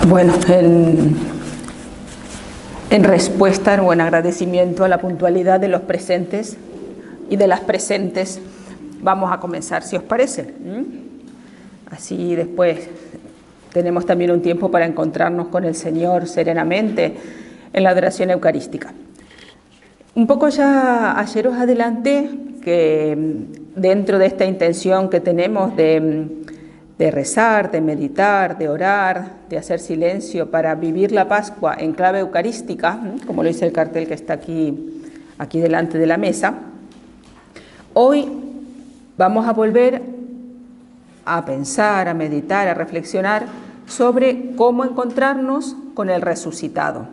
Bueno, en respuesta o en agradecimiento a la puntualidad de los presentes y de las presentes, vamos a comenzar, si os parece. Así después tenemos también un tiempo para encontrarnos con el Señor serenamente en la adoración eucarística. Un poco ya ayer os adelanté que dentro de esta intención que tenemos de rezar, de meditar, de orar, de hacer silencio para vivir la Pascua en clave eucarística, como lo dice el cartel que está aquí delante de la mesa, hoy vamos a volver a pensar, a meditar, a reflexionar sobre cómo encontrarnos con el resucitado.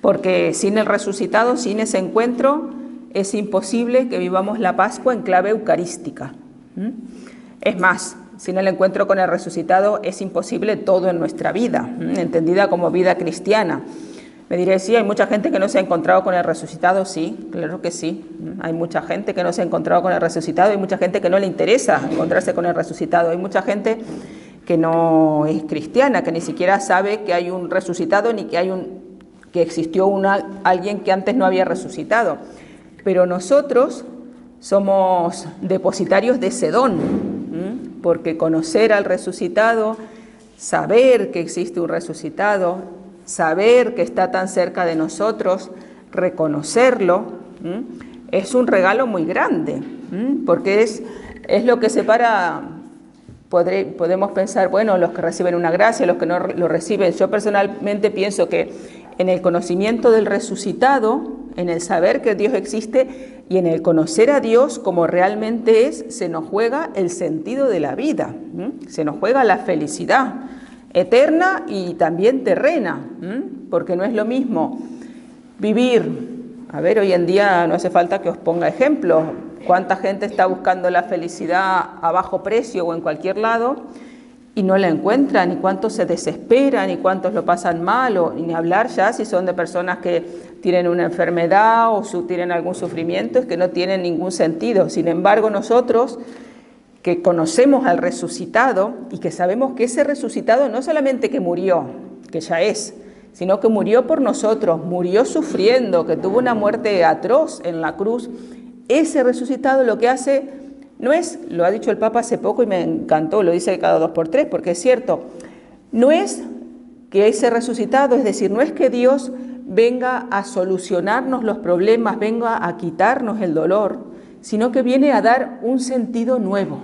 Porque sin el resucitado, sin ese encuentro, es imposible que vivamos la Pascua en clave eucarística. Es más, sin el encuentro con el resucitado es imposible todo en nuestra vida, entendida como vida cristiana. Me diré, sí, hay mucha gente que no se ha encontrado con el resucitado. Sí, claro que sí. Hay mucha gente que no se ha encontrado con el resucitado, hay mucha gente que no le interesa encontrarse con el resucitado, hay mucha gente que no es cristiana, que ni siquiera sabe que hay un resucitado ni que existió alguien que antes no había resucitado. Pero nosotros somos depositarios de ese don, porque conocer al resucitado, saber que existe un resucitado, saber que está tan cerca de nosotros, reconocerlo, es un regalo muy grande, porque es lo que separa. Podemos pensar, bueno, los que reciben una gracia, los que no lo reciben. Yo personalmente pienso que en el conocimiento del resucitado, en el saber que Dios existe y en el conocer a Dios como realmente es, se nos juega el sentido de la vida, se nos juega la felicidad eterna y también terrena, porque no es lo mismo vivir. A ver, hoy en día no hace falta que os ponga ejemplos. ¿Cuánta gente está buscando la felicidad a bajo precio o en cualquier lado y no la encuentran? ¿Y cuántos se desesperan? ¿Y cuántos lo pasan mal? Y ni hablar ya si son de personas que tienen una enfermedad o tienen algún sufrimiento, es que no tienen ningún sentido. Sin embargo, nosotros que conocemos al resucitado y que sabemos que ese resucitado no solamente que murió, que ya es, sino que murió por nosotros, murió sufriendo, que tuvo una muerte atroz en la cruz. Ese resucitado lo que hace no es, lo ha dicho el Papa hace poco y me encantó, lo dice cada 2 por 3, porque es cierto, no es que ese resucitado, es decir, no es que Dios venga a solucionarnos los problemas, venga a quitarnos el dolor, sino que viene a dar un sentido nuevo.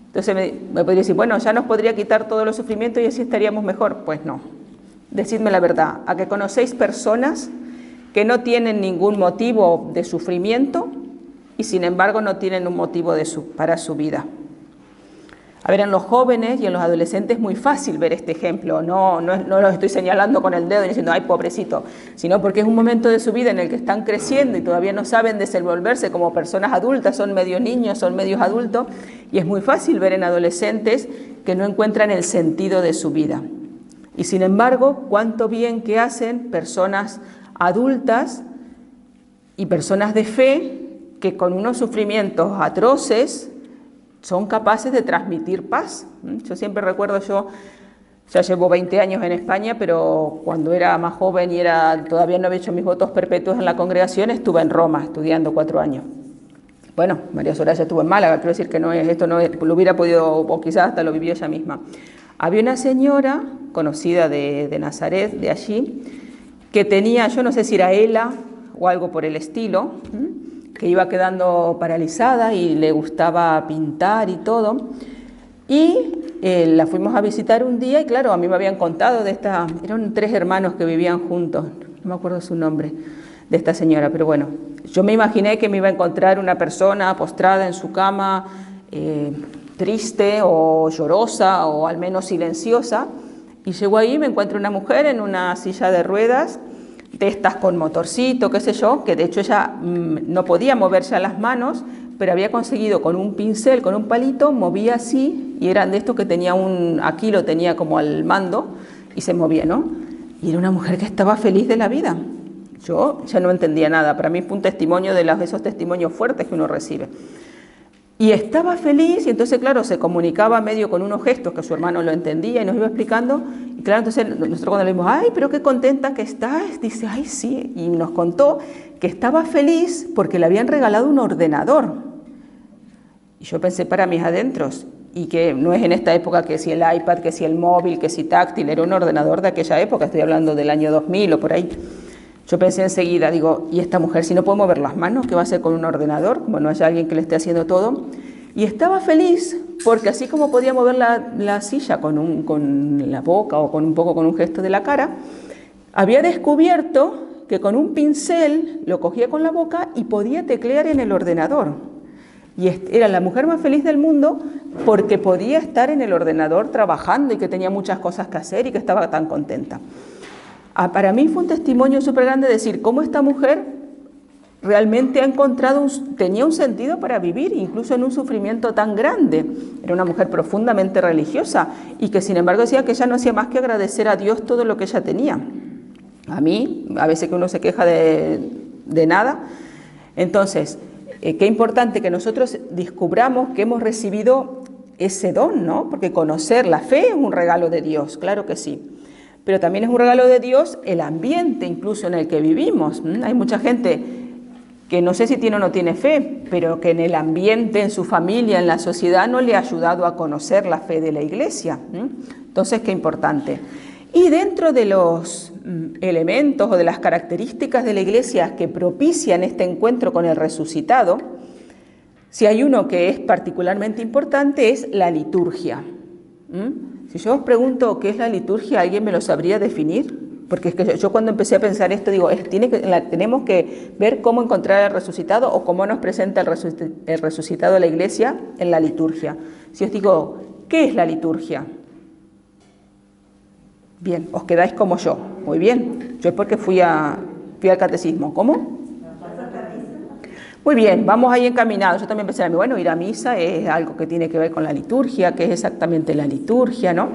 Entonces me podría decir, bueno, ya nos podría quitar todos los sufrimientos y así estaríamos mejor. Pues no, decidme la verdad, ¿a que conocéis personas que no tienen ningún motivo de sufrimiento y sin embargo no tienen un motivo para su vida? A ver, en los jóvenes y en los adolescentes es muy fácil ver este ejemplo. No los estoy señalando con el dedo y diciendo, ay, pobrecito, sino porque es un momento de su vida en el que están creciendo y todavía no saben desenvolverse como personas adultas, son medio niños, son medios adultos, y es muy fácil ver en adolescentes que no encuentran el sentido de su vida. Y sin embargo, cuánto bien que hacen personas adultas y personas de fe que con unos sufrimientos atroces son capaces de transmitir paz. Yo siempre recuerdo, yo ya llevo 20 años en España, pero cuando era más joven y todavía no había hecho mis votos perpetuos en la congregación, estuve en Roma estudiando 4 años. Bueno, María Soraya estuvo en Málaga, quiero decir que esto no lo hubiera podido, o quizás hasta lo vivió ella misma. Había una señora conocida de Nazaret, de allí, que tenía, yo no sé si era ELA o algo por el estilo, que iba quedando paralizada y le gustaba pintar y todo. Y la fuimos a visitar un día y claro, a mí me habían contado eran 3 hermanos que vivían juntos, no me acuerdo su nombre, de esta señora, pero bueno, yo me imaginé que me iba a encontrar una persona postrada en su cama, triste o llorosa o al menos silenciosa, y llego ahí y me encuentro una mujer en una silla de ruedas, de estas con motorcito, qué sé yo, que de hecho ella no podía moverse a las manos, pero había conseguido con un pincel, con un palito, movía así, y eran de estos que tenía aquí lo tenía como al mando, y se movía, ¿no? Y era una mujer que estaba feliz de la vida. Yo ya no entendía nada, para mí fue un testimonio de esos testimonios fuertes que uno recibe. Y estaba feliz, y entonces, claro, se comunicaba medio con unos gestos que su hermano lo entendía y nos iba explicando. Y claro, entonces nosotros cuando le dijimos, ay, pero qué contenta que estás, dice, ay, sí. Y nos contó que estaba feliz porque le habían regalado un ordenador. Y yo pensé para mis adentros, y que no es en esta época que si el iPad, que si el móvil, que si táctil, era un ordenador de aquella época, estoy hablando del año 2000 o por ahí. Yo pensé enseguida, digo, ¿y esta mujer si no puede mover las manos, qué va a hacer con un ordenador? Como no haya alguien que le esté haciendo todo. Y estaba feliz porque así como podía mover la silla con la boca o con un poco con un gesto de la cara, había descubierto que con un pincel lo cogía con la boca y podía teclear en el ordenador. Y era la mujer más feliz del mundo porque podía estar en el ordenador trabajando y que tenía muchas cosas que hacer y que estaba tan contenta. Para mí fue un testimonio súper grande decir cómo esta mujer realmente ha encontrado, tenía un sentido para vivir, incluso en un sufrimiento tan grande. Era una mujer profundamente religiosa y que sin embargo decía que ella no hacía más que agradecer a Dios todo lo que ella tenía. A mí, a veces que uno se queja de nada. Entonces, qué importante que nosotros descubramos que hemos recibido ese don, ¿no? Porque conocer la fe es un regalo de Dios, claro que sí. Pero también es un regalo de Dios el ambiente incluso en el que vivimos. Hay mucha gente que no sé si tiene o no tiene fe, pero que en el ambiente, en su familia, en la sociedad no le ha ayudado a conocer la fe de la Iglesia. Entonces, qué importante. Y dentro de los elementos o de las características de la Iglesia que propician este encuentro con el resucitado, si hay uno que es particularmente importante es la liturgia. Si yo os pregunto qué es la liturgia, ¿alguien me lo sabría definir? Porque es que yo cuando empecé a pensar esto, digo, tenemos que ver cómo encontrar al resucitado o cómo nos presenta el resucitado a la Iglesia en la liturgia. Si os digo, ¿qué es la liturgia? Bien, os quedáis como yo. Muy bien. Yo es porque fui al catecismo. ¿Cómo? Muy bien, vamos ahí encaminados. Yo también pensé, bueno, ir a misa es algo que tiene que ver con la liturgia, que es exactamente la liturgia, ¿no?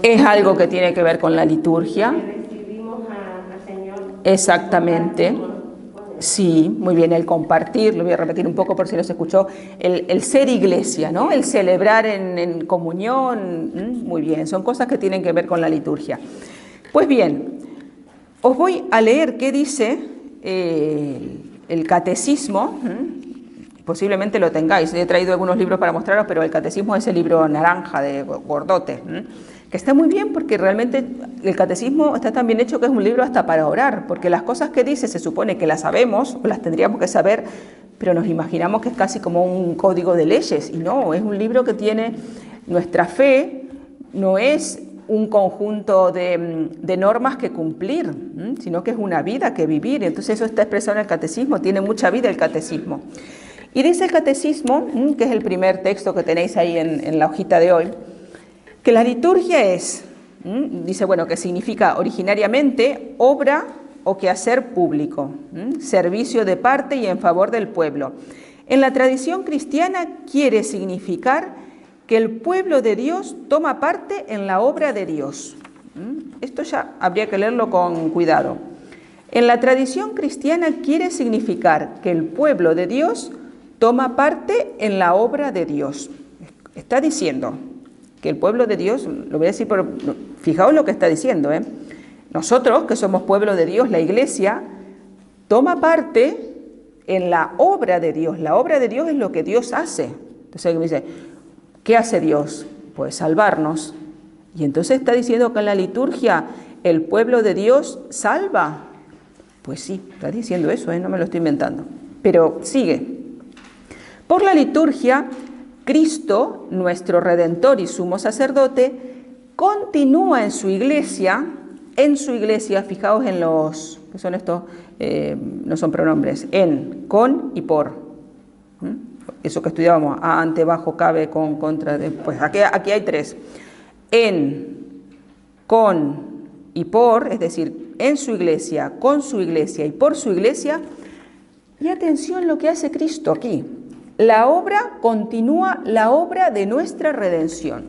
Es algo que tiene que ver con la liturgia. Exactamente. Sí, muy bien, el compartir, lo voy a repetir un poco por si no se escuchó, el ser iglesia, ¿no? El celebrar en comunión, muy bien, son cosas que tienen que ver con la liturgia. Pues bien, os voy a leer qué dice el catecismo, posiblemente lo tengáis, he traído algunos libros para mostraros, pero el catecismo es el libro naranja de gordote, que está muy bien porque realmente el catecismo está tan bien hecho que es un libro hasta para orar, porque las cosas que dice se supone que las sabemos o las tendríamos que saber, pero nos imaginamos que es casi como un código de leyes, y no, es un libro que tiene nuestra fe, no es un conjunto de normas que cumplir, sino que es una vida que vivir. Entonces eso está expresado en el catecismo, tiene mucha vida el catecismo. Y dice el catecismo, que es el primer texto que tenéis ahí en la hojita de hoy, que la liturgia es, dice, bueno, que significa originariamente obra o quehacer público, servicio de parte y en favor del pueblo. En la tradición cristiana quiere significar que el pueblo de Dios toma parte en la obra de Dios. Esto ya habría que leerlo con cuidado. En la tradición cristiana quiere significar que el pueblo de Dios toma parte en la obra de Dios. Está diciendo que el pueblo de Dios, lo voy a decir, pero fijaos lo que está diciendo, nosotros que somos pueblo de Dios, la Iglesia, toma parte en la obra de Dios. La obra de Dios es lo que Dios hace. Entonces me dice, ¿qué hace Dios? Pues salvarnos. Y entonces está diciendo que en la liturgia el pueblo de Dios salva. Pues sí, está diciendo eso, no me lo estoy inventando. Pero sigue. Por la liturgia, Cristo, nuestro Redentor y sumo sacerdote, continúa en su iglesia, fijaos en los, ¿qué son estos? No son pronombres, en, con y por. Eso que estudiábamos, ante, bajo, cabe, con, contra, pues aquí hay tres. En, con y por, es decir, en su iglesia, con su iglesia y por su iglesia. Y atención lo que hace Cristo aquí. La obra continúa, la obra de nuestra redención.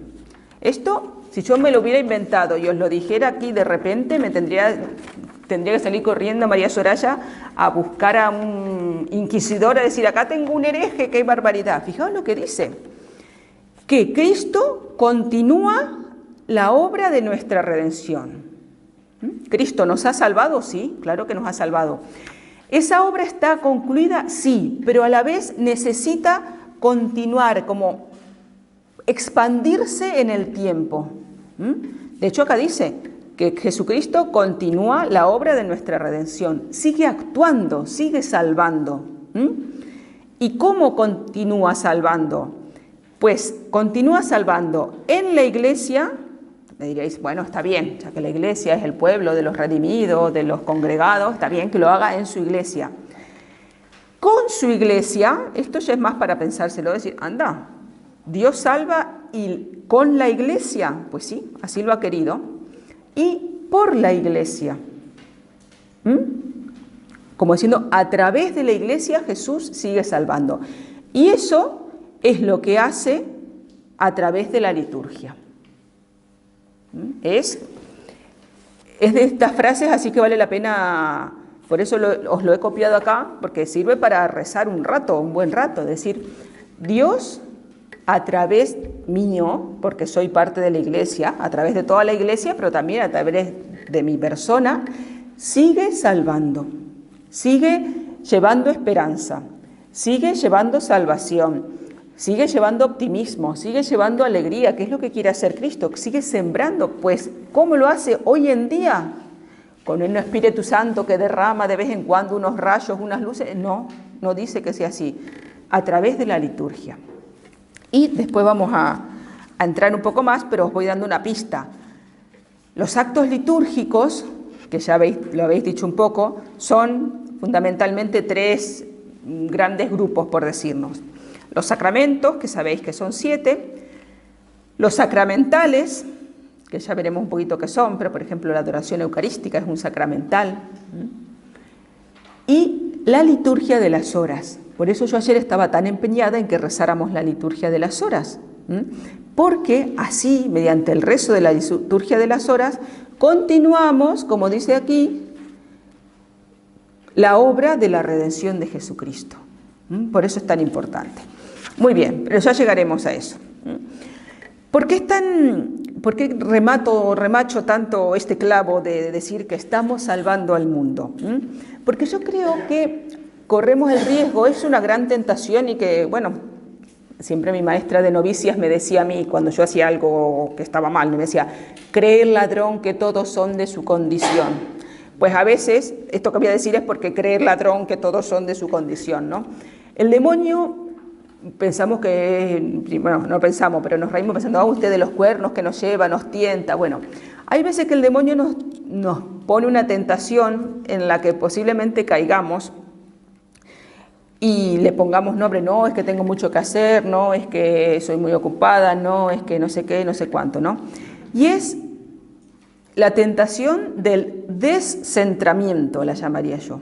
Esto, si yo me lo hubiera inventado y os lo dijera aquí de repente, me tendría tendría que salir corriendo María Soraya a buscar a un inquisidor a decir, acá tengo un hereje, qué barbaridad. Fijaos lo que dice, que Cristo continúa la obra de nuestra redención. ¿Cristo nos ha salvado? Sí, claro que nos ha salvado. ¿Esa obra está concluida? Sí, pero a la vez necesita continuar, como expandirse en el tiempo. De hecho, acá dice que Jesucristo continúa la obra de nuestra redención, sigue actuando, sigue salvando. ¿Y cómo continúa salvando? Pues continúa salvando en la iglesia. Me diréis, bueno, está bien, ya que la iglesia es el pueblo de los redimidos, de los congregados, está bien que lo haga en su iglesia. Con su iglesia, esto ya es más para pensárselo, decir, anda, Dios salva y con la iglesia, pues sí, así lo ha querido, y por la iglesia. Como diciendo, a través de la iglesia Jesús sigue salvando. Y eso es lo que hace a través de la liturgia. Es de estas frases, así que vale la pena, por eso os lo he copiado acá, porque sirve para rezar un rato, un buen rato, es decir, Dios a través mío, porque soy parte de la iglesia, a través de toda la iglesia, pero también a través de mi persona, sigue salvando, sigue llevando esperanza, sigue llevando salvación, sigue llevando optimismo, sigue llevando alegría, que es lo que quiere hacer Cristo, sigue sembrando. Pues, ¿cómo lo hace hoy en día? Con un Espíritu Santo que derrama de vez en cuando unos rayos, unas luces. No, no dice que sea así. A través de la liturgia. Y después vamos a entrar un poco más, pero os voy dando una pista. Los actos litúrgicos, que ya lo habéis dicho un poco, son fundamentalmente tres grandes grupos, por decirnos. Los sacramentos, que sabéis que son 7, los sacramentales, que ya veremos un poquito qué son, pero por ejemplo la adoración eucarística es un sacramental, y la liturgia de las horas. Por eso yo ayer estaba tan empeñada en que rezáramos la liturgia de las horas, porque así, mediante el rezo de la liturgia de las horas, continuamos, como dice aquí, la obra de la redención de Jesucristo. Por eso es tan importante. Muy bien, pero ya llegaremos a eso. ¿Por qué remacho tanto este clavo de decir que estamos salvando al mundo? Porque yo creo que corremos el riesgo, es una gran tentación y que, bueno, siempre mi maestra de novicias me decía a mí cuando yo hacía algo que estaba mal, me decía, cree el ladrón que todos son de su condición. Pues a veces, esto que voy a decir es porque cree el ladrón que todos son de su condición, ¿no? El demonio, pensamos que, bueno, no pensamos, pero nos reímos pensando, usted de los cuernos que nos lleva, nos tienta. Bueno, hay veces que el demonio nos pone una tentación en la que posiblemente caigamos y le pongamos nombre, no, es que tengo mucho que hacer, no, es que soy muy ocupada, no, es que no sé qué, no sé cuánto, ¿no? Y es la tentación del descentramiento, la llamaría yo.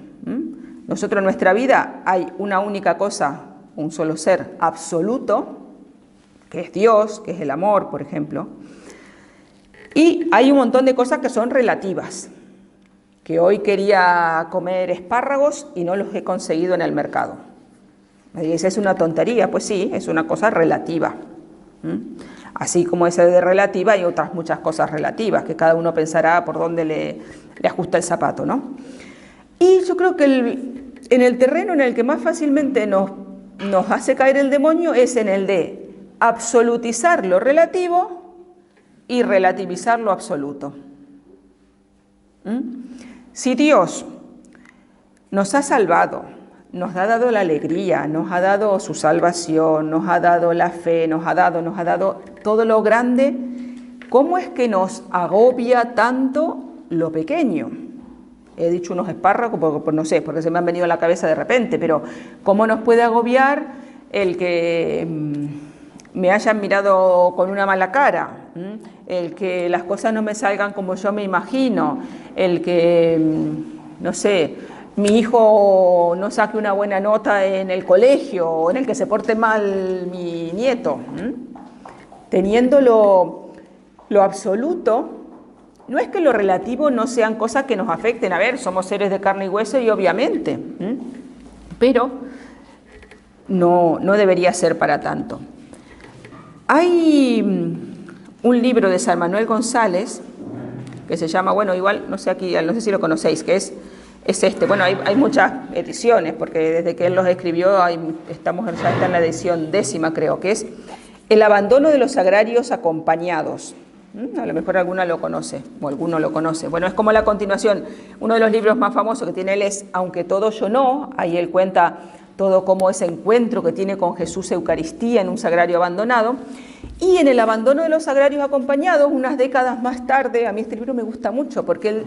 Nosotros en nuestra vida hay una única cosa, un solo ser absoluto, que es Dios, que es el amor, por ejemplo. Y hay un montón de cosas que son relativas, que hoy quería comer espárragos y no los he conseguido en el mercado. Me dice, ¿es una tontería? Pues sí, es una cosa relativa. Así como esa de relativa hay otras muchas cosas relativas, que cada uno pensará por dónde le ajusta el zapato, ¿no? Y yo creo que en el terreno en el que más fácilmente nos hace caer el demonio es en el de absolutizar lo relativo y relativizar lo absoluto. Si Dios nos ha salvado, nos ha dado la alegría, nos ha dado su salvación, nos ha dado la fe, nos ha dado todo lo grande, ¿cómo es que nos agobia tanto lo pequeño? He dicho unos espárragos, porque no sé, porque se me han venido a la cabeza de repente, pero ¿cómo nos puede agobiar el que me hayan mirado con una mala cara? El que las cosas no me salgan como yo me imagino, el que, no sé, mi hijo no saque una buena nota en el colegio, o en el que se porte mal mi nieto. Teniendo lo absoluto, no es que lo relativo no sean cosas que nos afecten. A ver, somos seres de carne y hueso y obviamente, pero no debería ser para tanto. Hay un libro de San Manuel González que se llama, bueno, igual, no sé aquí, no sé si lo conocéis, que es este. Bueno, hay muchas ediciones, porque desde que él los escribió, ya está en la edición 10ª, creo, que es El abandono de los sagrarios acompañados. A lo mejor alguna lo conoce, o alguno lo conoce. Bueno, es como la continuación. Uno de los libros más famosos que tiene él es Aunque todo yo no. Ahí él cuenta todo como ese encuentro que tiene con Jesús Eucaristía en un sagrario abandonado. Y en El abandono de los sagrarios acompañados, unas décadas más tarde, a mí este libro me gusta mucho, porque él,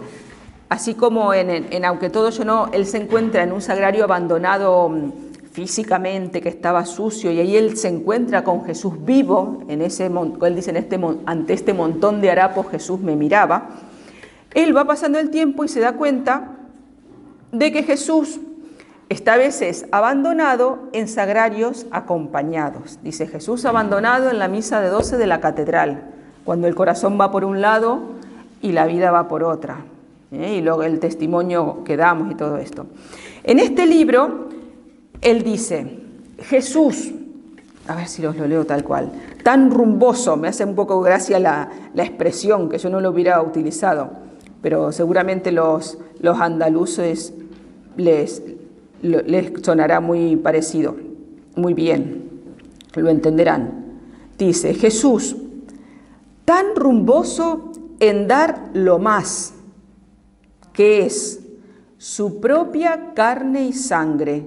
así como en Aunque todo yo no, él se encuentra en un sagrario abandonado físicamente, que estaba sucio, y ahí él se encuentra con Jesús vivo, él dice, ante este montón de harapos Jesús me miraba. Él va pasando el tiempo y se da cuenta de que Jesús está a veces abandonado en sagrarios acompañados. Dice, Jesús abandonado en la misa de 12 de la catedral, cuando el corazón va por un lado y la vida va por otra, y luego el testimonio que damos y todo esto. En este libro, él dice, Jesús, a ver si os lo leo tal cual, tan rumboso, me hace un poco gracia la expresión, que yo no lo hubiera utilizado, pero seguramente los andaluces les sonará muy parecido, muy bien, lo entenderán. Dice, Jesús, tan rumboso en dar lo más, que es su propia carne y sangre,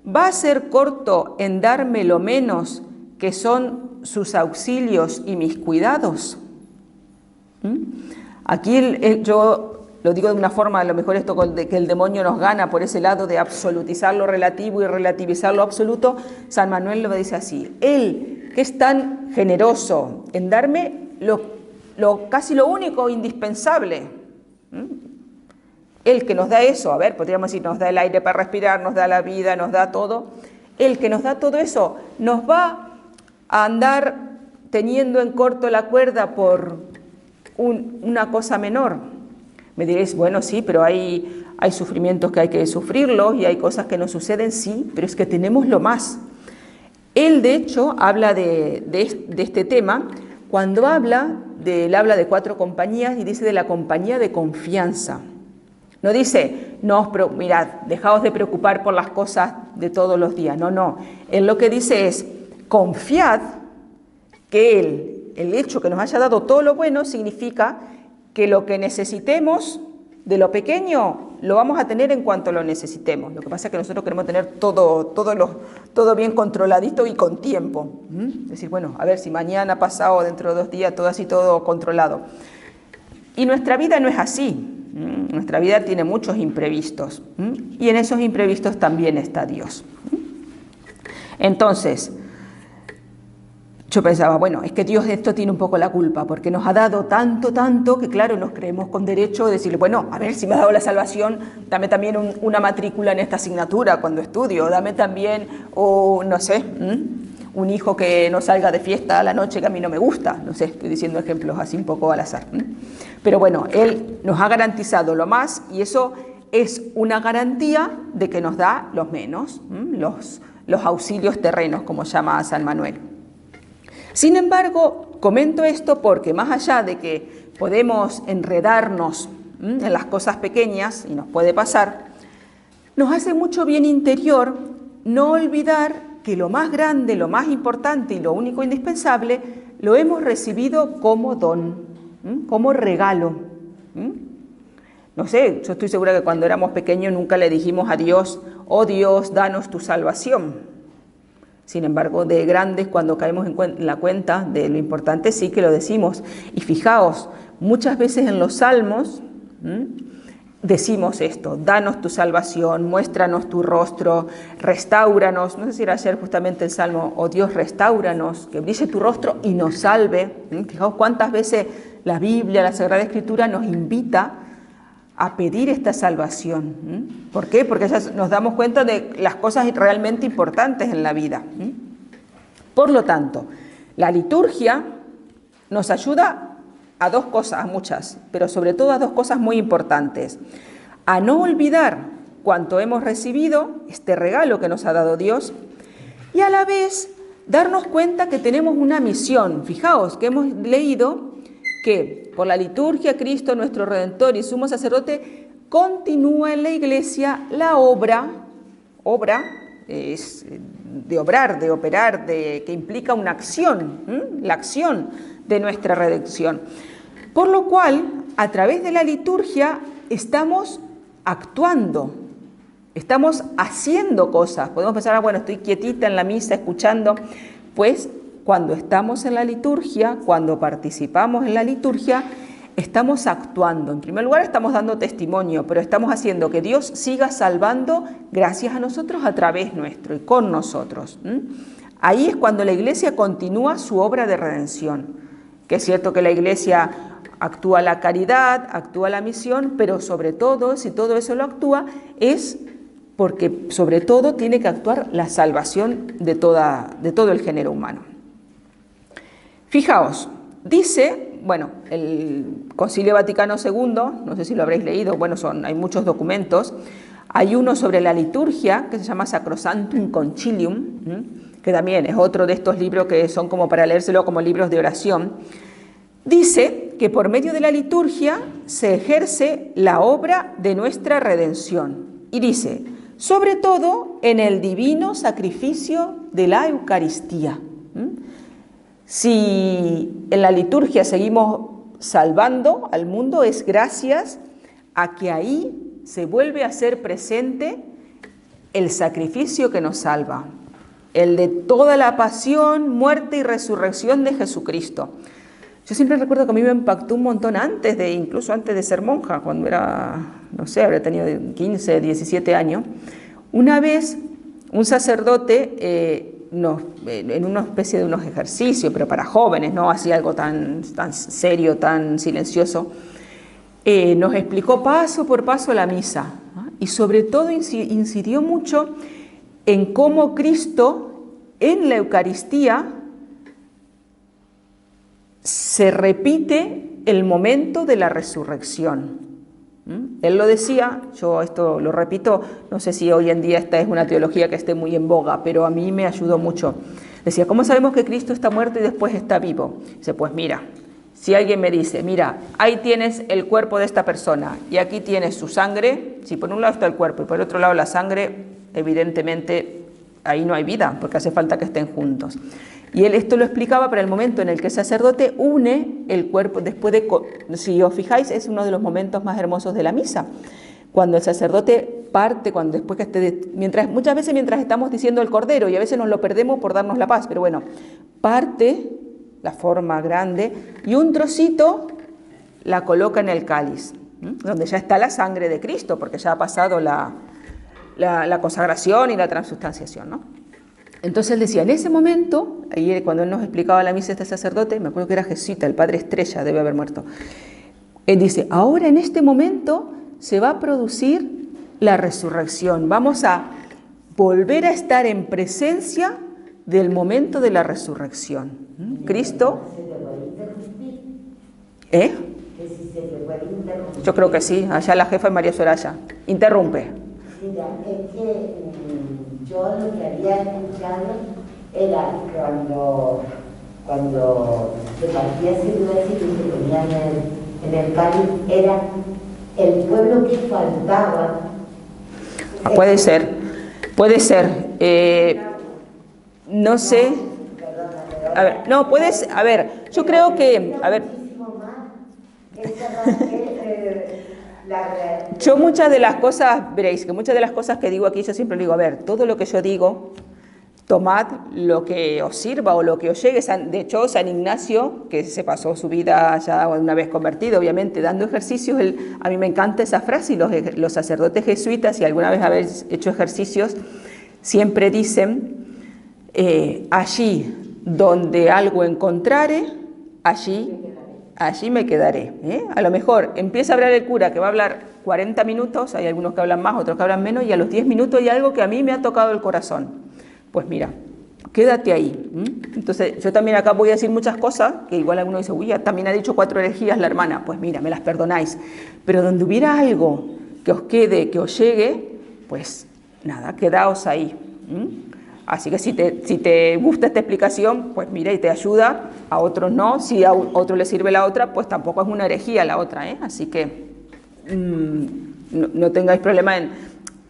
va a ser corto en darme lo menos, que son sus auxilios y mis cuidados. Aquí yo lo digo de una forma, a lo mejor esto de que el demonio nos gana por ese lado de absolutizar lo relativo y relativizar lo absoluto. San Manuel lo dice así, él que es tan generoso en darme casi lo único indispensable, él que nos da eso, a ver, podríamos decir, nos da el aire para respirar, nos da la vida, nos da todo, él que nos da todo eso, nos va a andar teniendo en corto la cuerda por una cosa menor. Me diréis, bueno, sí, pero hay sufrimientos que hay que sufrirlos y hay cosas que nos suceden, sí, pero es que tenemos lo más. Él, de hecho, habla de este tema cuando él habla de 4 compañías y dice de la compañía de confianza. No dice, mirad, dejaos de preocupar por las cosas de todos los días. No. Él lo que dice es, confiad que el hecho que nos haya dado todo lo bueno significa que lo que necesitemos de lo pequeño lo vamos a tener en cuanto lo necesitemos. Lo que pasa es que nosotros queremos tener todo bien controladito y con tiempo. Decir, bueno, a ver si mañana, pasado, dentro de 2 días, todo así, todo controlado. Y nuestra vida no es así. Nuestra vida tiene muchos imprevistos. Y en esos imprevistos también está Dios. Entonces, yo pensaba, bueno, es que Dios de esto tiene un poco la culpa, porque nos ha dado tanto, que claro, nos creemos con derecho de decirle, bueno, a ver, si me ha dado la salvación, dame también una matrícula en esta asignatura cuando estudio, dame también, no sé, un hijo que no salga de fiesta a la noche que a mí no me gusta, no sé, estoy diciendo ejemplos así un poco al azar. Pero bueno, Él nos ha garantizado lo más y eso es una garantía de que nos da los menos, los auxilios terrenos, como llama San Manuel. Sin embargo, comento esto porque más allá de que podemos enredarnos en las cosas pequeñas, y nos puede pasar, nos hace mucho bien interior no olvidar que lo más grande, lo más importante y lo único indispensable lo hemos recibido como don, como regalo. No sé, yo estoy segura que cuando éramos pequeños nunca le dijimos a Dios, oh Dios, danos tu salvación. Sin embargo, de grandes, cuando caemos en la cuenta de lo importante, sí que lo decimos. Y fijaos, muchas veces en los salmos decimos esto, danos tu salvación, muéstranos tu rostro, restáuranos. No sé si era ayer justamente el salmo, oh Dios, restáuranos, que brille tu rostro y nos salve. Fijaos cuántas veces la Biblia, la Sagrada Escritura nos invita a pedir esta salvación. ¿Por qué? Porque ya nos damos cuenta de las cosas realmente importantes en la vida. Por lo tanto, la liturgia nos ayuda a dos cosas, a muchas, pero sobre todo a dos cosas muy importantes. A no olvidar cuanto hemos recibido, este regalo que nos ha dado Dios, y a la vez darnos cuenta que tenemos una misión. Fijaos que hemos leído que por la liturgia Cristo, nuestro Redentor y Sumo Sacerdote, continúa en la Iglesia la obra es de obrar, de operar, que implica una acción, la acción de nuestra redención. Por lo cual, a través de la liturgia estamos actuando, estamos haciendo cosas. Podemos pensar, bueno, estoy quietita en la misa escuchando. Pues cuando estamos en la liturgia, cuando participamos en la liturgia, estamos actuando. En primer lugar, estamos dando testimonio, pero estamos haciendo que Dios siga salvando gracias a nosotros, a través nuestro y con nosotros. Ahí es cuando la Iglesia continúa su obra de redención. Que es cierto que la Iglesia actúa la caridad, actúa la misión, pero sobre todo, si todo eso lo actúa, es porque sobre todo tiene que actuar la salvación de todo el género humano. Fijaos, dice, bueno, el Concilio Vaticano II, no sé si lo habréis leído, bueno, hay muchos documentos. Hay uno sobre la liturgia que se llama Sacrosanctum Concilium, que también es otro de estos libros que son como para leérselo como libros de oración. Dice que por medio de la liturgia se ejerce la obra de nuestra redención. Y dice, sobre todo en el divino sacrificio de la Eucaristía. Si en la liturgia seguimos salvando al mundo, es gracias a que ahí se vuelve a ser presente el sacrificio que nos salva, el de toda la pasión, muerte y resurrección de Jesucristo. Yo siempre recuerdo que a mí me impactó un montón incluso antes de ser monja, cuando era, no sé, habría tenido 15, 17 años. Una vez un sacerdote en una especie de unos ejercicios, pero para jóvenes, no así algo tan serio, tan silencioso, nos explicó paso por paso la misa, ¿no? Y sobre todo incidió mucho en cómo Cristo en la Eucaristía se repite el momento de la resurrección. Él lo decía, yo esto lo repito, no sé si hoy en día esta es una teología que esté muy en boga, pero a mí me ayudó mucho. Decía, ¿cómo sabemos que Cristo está muerto y después está vivo? Dice, pues mira, si alguien me dice, mira, ahí tienes el cuerpo de esta persona y aquí tienes su sangre, si por un lado está el cuerpo y por el otro lado la sangre, evidentemente ahí no hay vida, porque hace falta que estén juntos. Y él esto lo explicaba para el momento en el que el sacerdote une el cuerpo, si os fijáis, es uno de los momentos más hermosos de la misa. Cuando el sacerdote parte, muchas veces mientras estamos diciendo el cordero, y a veces nos lo perdemos por darnos la paz, pero bueno, parte la forma grande y un trocito la coloca en el cáliz, donde ya está la sangre de Cristo, porque ya ha pasado la consagración y la transubstanciación, ¿no? Entonces él decía, en ese momento, ahí cuando él nos explicaba la misa este sacerdote, me acuerdo que era Jesuita, el padre Estrella, debe haber muerto. Él dice, ahora en este momento se va a producir la resurrección. Vamos a volver a estar en presencia del momento de la resurrección. Cristo. Yo creo que sí, allá la jefa es María Soraya. Interrumpe. Mira, es que yo lo que había escuchado era cuando se partía ciudades y se ponían en el cáliz, era el pueblo que faltaba. Puede ser. No sé. A ver, no, puedes. A ver, yo creo que. A ver. Yo muchas de las cosas, veréis que muchas de las cosas que digo aquí, yo siempre digo, a ver, todo lo que yo digo, tomad lo que os sirva o lo que os llegue. De hecho, San Ignacio, que se pasó su vida ya una vez convertido, obviamente, dando ejercicios, a mí me encanta esa frase, y los sacerdotes jesuitas, si alguna vez habéis hecho ejercicios, siempre dicen, allí donde algo encontrare, allí me quedaré. A lo mejor empieza a hablar el cura, que va a hablar 40 minutos, hay algunos que hablan más, otros que hablan menos, y a los 10 minutos hay algo que a mí me ha tocado el corazón. Pues mira, quédate ahí. Entonces, yo también acá voy a decir muchas cosas, que igual alguno dice, uy, también ha dicho 4 herejías la hermana. Pues mira, me las perdonáis. Pero donde hubiera algo que os quede, que os llegue, pues nada, quedaos ahí. Así que si te gusta esta explicación, pues mira, y te ayuda, a otros no. Si a otro le sirve la otra, pues tampoco es una herejía la otra, ¿eh? Así que no tengáis problema en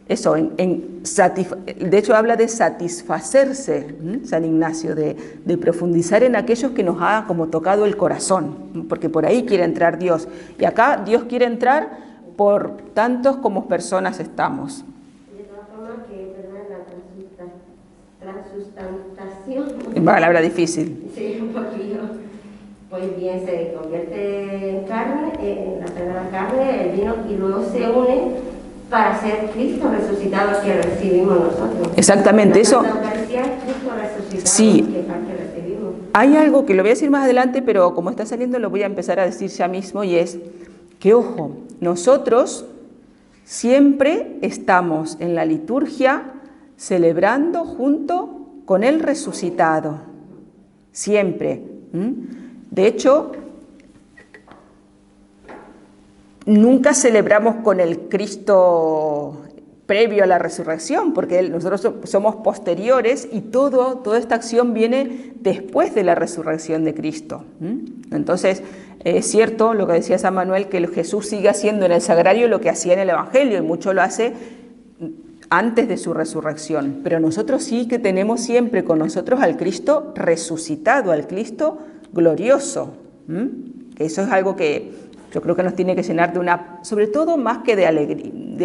eso, de hecho habla de satisfacerse, San Ignacio, de profundizar en aquellos que nos ha como tocado el corazón, porque por ahí quiere entrar Dios. Y acá Dios quiere entrar por tantos como personas estamos. De todas formas, que es verdad, la transustantación. Una palabra difícil. Sí, un poquillo. Pues bien, se convierte en carne, en la sagrada carne, el vino, y luego se une para ser Cristo resucitado que recibimos nosotros. Exactamente, eso. La Eucaristía es Cristo resucitado Sí. que recibimos. Hay algo que lo voy a decir más adelante, pero como está saliendo lo voy a empezar a decir ya mismo, y es que, ojo, nosotros siempre estamos en la liturgia celebrando junto con el resucitado. Siempre. De hecho, nunca celebramos con el Cristo previo a la resurrección, porque nosotros somos posteriores y toda esta acción viene después de la resurrección de Cristo. Entonces, es cierto lo que decía San Manuel, que Jesús sigue haciendo en el sagrario lo que hacía en el Evangelio, y mucho lo hace antes de su resurrección, pero nosotros sí que tenemos siempre con nosotros al Cristo resucitado, al Cristo glorioso. Eso es algo que yo creo que nos tiene que llenar de sobre todo más que de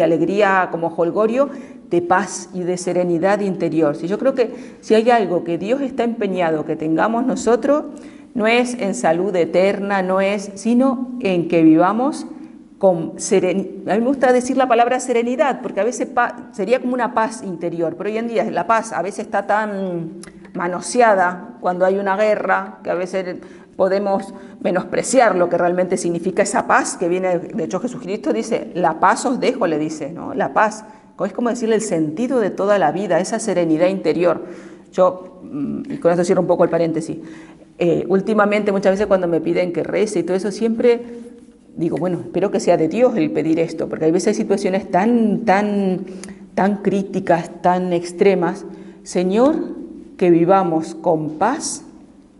alegría como jolgorio, de paz y de serenidad interior. Yo creo que si hay algo que Dios está empeñado que tengamos nosotros, no es en salud eterna, sino en que vivamos con serenidad. A mí me gusta decir la palabra serenidad, porque a veces sería como una paz interior, pero hoy en día la paz a veces está tan manoseada cuando hay una guerra, que a veces podemos menospreciar lo que realmente significa esa paz que viene. De hecho, Jesucristo dice, la paz os dejo, le dice, ¿no? La paz, es como decirle el sentido de toda la vida, esa serenidad interior. Yo, y con esto cierro un poco el paréntesis, últimamente muchas veces cuando me piden que rece y todo eso, siempre digo, bueno, espero que sea de Dios el pedir esto, porque hay veces hay situaciones tan críticas, tan extremas. Señor, que vivamos con paz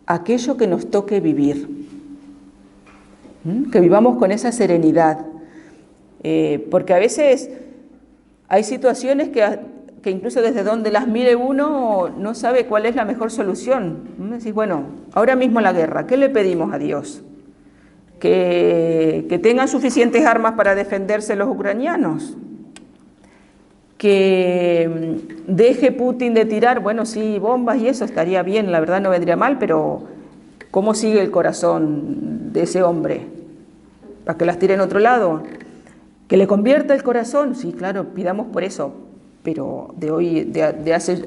aquello que nos toque vivir, que vivamos con esa serenidad, porque a veces hay situaciones que incluso desde donde las mire uno no sabe cuál es la mejor solución. Decís, bueno, ahora mismo la guerra, ¿qué le pedimos a Dios? Que tengan suficientes armas para defenderse los ucranianos, que deje Putin de tirar, bueno, sí, bombas y eso estaría bien, la verdad no vendría mal, pero ¿cómo sigue el corazón de ese hombre? ¿Para que las tire en otro lado? ¿Que le convierta el corazón? Sí, claro, pidamos por eso, pero